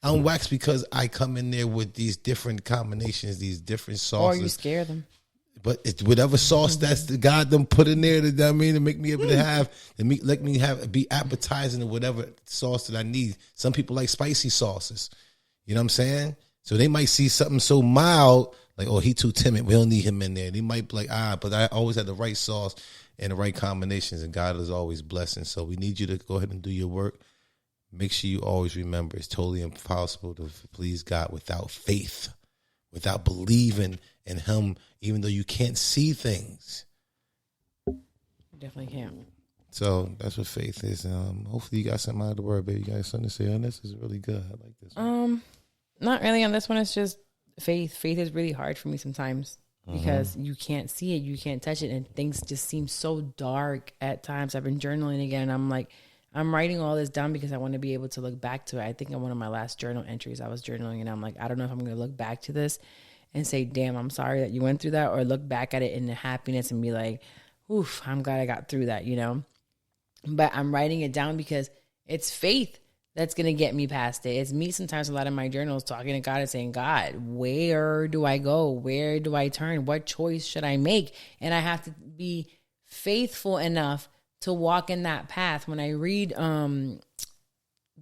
I'm wax because I come in there with these different combinations, these different sauces. Or you scare them. But it's whatever sauce that's the God them put in there, that I mean, to make me able to have, let me be appetizing of whatever sauce that I need. Some people like spicy sauces. You know what I'm saying? So they might see something so mild, like, oh, he too timid. We don't need him in there. They might be like, but I always have the right sauce and the right combinations, and God is always blessing. So we need you to go ahead and do your work. Make sure you always remember it's totally impossible to please God without faith, without believing in him, even though you can't see things. Definitely can't. So that's what faith is. Hopefully you got something out of the word, baby. You got something to say on this? Is really good. I like this one. Not really on this one. It's just faith. Faith is really hard for me sometimes because you can't see it, you can't touch it, and things just seem so dark at times. I've been journaling again, and I'm like, I'm writing all this down because I want to be able to look back to it. I think in one of my last journal entries, I was journaling, and I'm like, I don't know if I'm going to look back to this and say, damn, I'm sorry that you went through that, or look back at it in the happiness and be like, oof, I'm glad I got through that, you know? But I'm writing it down because it's faith that's going to get me past it. It's me sometimes, a lot of my journals, talking to God and saying, God, where do I go? Where do I turn? What choice should I make? And I have to be faithful enough to walk in that path. When I read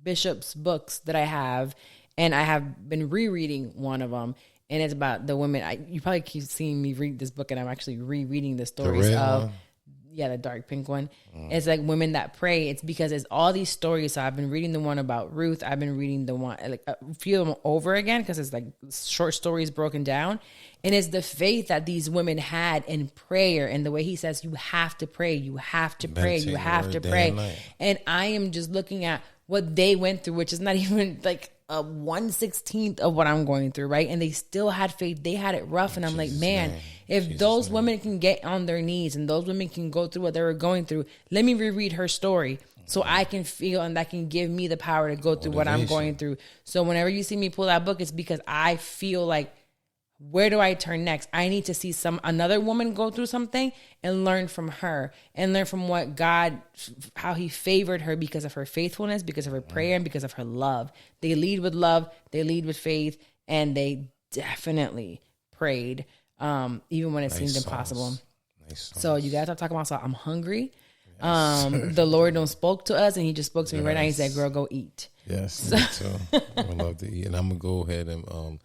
Bishop's books that I have, and I have been rereading one of them, and it's about the women. You probably keep seeing me read this book, and I'm actually rereading the stories of, the dark pink one. It's like women that pray. It's because it's all these stories. So I've been reading the one about Ruth. I've been reading the one, like a few of them over again, because it's like short stories broken down. And it's the faith that these women had in prayer, and the way he says, you have to pray, you have to pray, you have to pray. And I am just looking at what they went through, which is not even like a 1/16 of what I'm going through, right? And they still had faith. They had it rough. And I'm like, man, if those women can get on their knees and those women can go through what they were going through, let me reread her story so I can feel, and that can give me the power to go through what I'm going through. So whenever you see me pull that book, it's because I feel like, where do I turn next? I need to see another woman go through something and learn from her, and learn from what God, how he favored her because of her faithfulness, because of her prayer, and because of her love. They lead with love, they lead with faith, and they definitely prayed, even when it seemed impossible. So you guys are talking about, so I'm hungry. Yes. The Lord don't spoke to us, and he just spoke to me right now. He said, girl, go eat. Yes, me too. I would love to eat. And I'm going to go ahead and,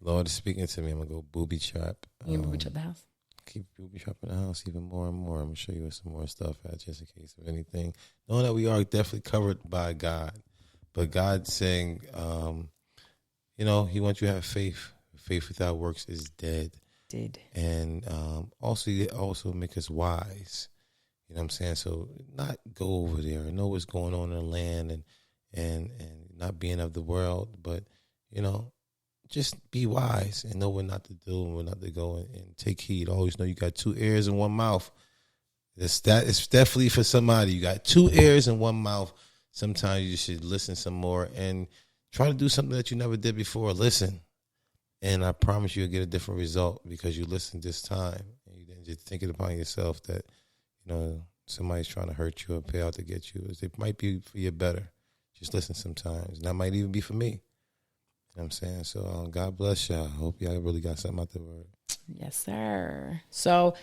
Lord is speaking to me. I'm going to go booby trap. You booby trap the house? Keep booby trapping the house even more and more. I'm going to show you some more stuff just in case of anything. Knowing that we are definitely covered by God. But God's saying, he wants you to have faith. Faith without works is dead. And also make us wise. You know what I'm saying? So not go over there and know what's going on in the land and not being of the world, but, just be wise and know what not to do and what not to go, and take heed. Always know you got 2 ears and 1 mouth. It's definitely for somebody. You got 2 ears and 1 mouth. Sometimes you should listen some more and try to do something that you never did before. Listen. And I promise you'll get a different result because you listened this time. And you didn't just think it upon yourself that, somebody's trying to hurt you or pay out to get you. It might be for your better. Just listen sometimes. And that might even be for me. You know what I'm saying? So God bless y'all. I hope y'all really got something out the word. Yes, sir. So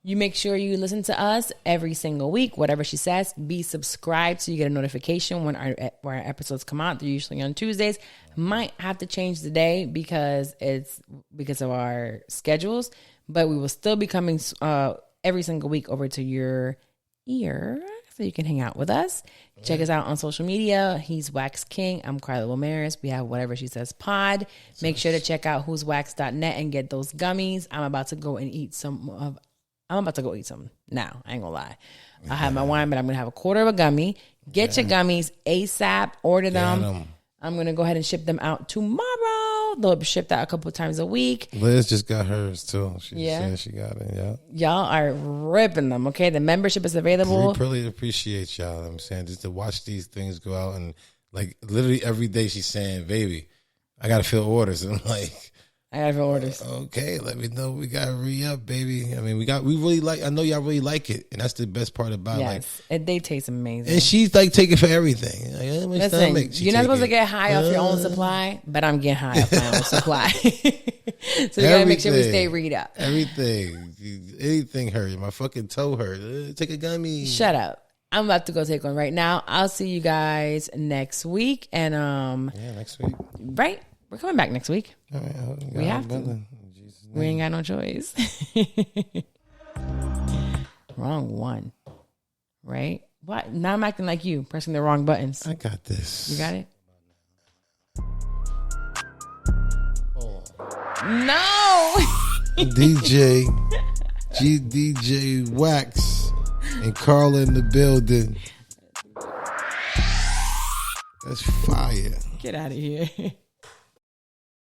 you make sure you listen to us every single week, whatever she says. Be subscribed so you get a notification when our episodes come out. They're usually on Tuesdays. Might have to change the day because of our schedules, but we will still be coming every single week over to your ear. so you can hang out with us. Check us out on social media. He's Wax King. I'm Carla Ramirez. We have Whatever She Says pod. Make sure to check out who'swax.net and get those gummies. I'm about to go eat some now. I ain't gonna lie. I have my wine, but I'm gonna have a quarter of a gummy. Get your gummies ASAP. Order them. I'm gonna go ahead and ship them out tomorrow. They'll be shipped out a couple of times a week. Liz just got hers too. She said she got it. Yeah. Y'all are ripping them. Okay, the membership is available. We really appreciate y'all. I'm saying just to watch these things go out and like literally every day she's saying, "Baby, I gotta fill orders." And I'm like, I gotta fill orders. Okay, let me know. We gotta re-up, baby. I mean, we really like. I know y'all really like it, and that's the best part about it. Yes, they taste amazing. And she's like taking for everything. Like, listen, you're not supposed to get high off your own supply, but I'm getting high off my own supply. So we gotta make sure we stay read up. Everything, anything hurt. My fucking toe hurt. Take a gummy. Shut up. I'm about to go take one right now. I'll see you guys next week. And next week. Right. We're coming back next week. All right, we have to. We ain't got no choice. Wrong one. Right? What? Now I'm acting like you, pressing the wrong buttons. I got this. You got it? No! DJ Wax and Carla in the building. That's fire. Get out of here.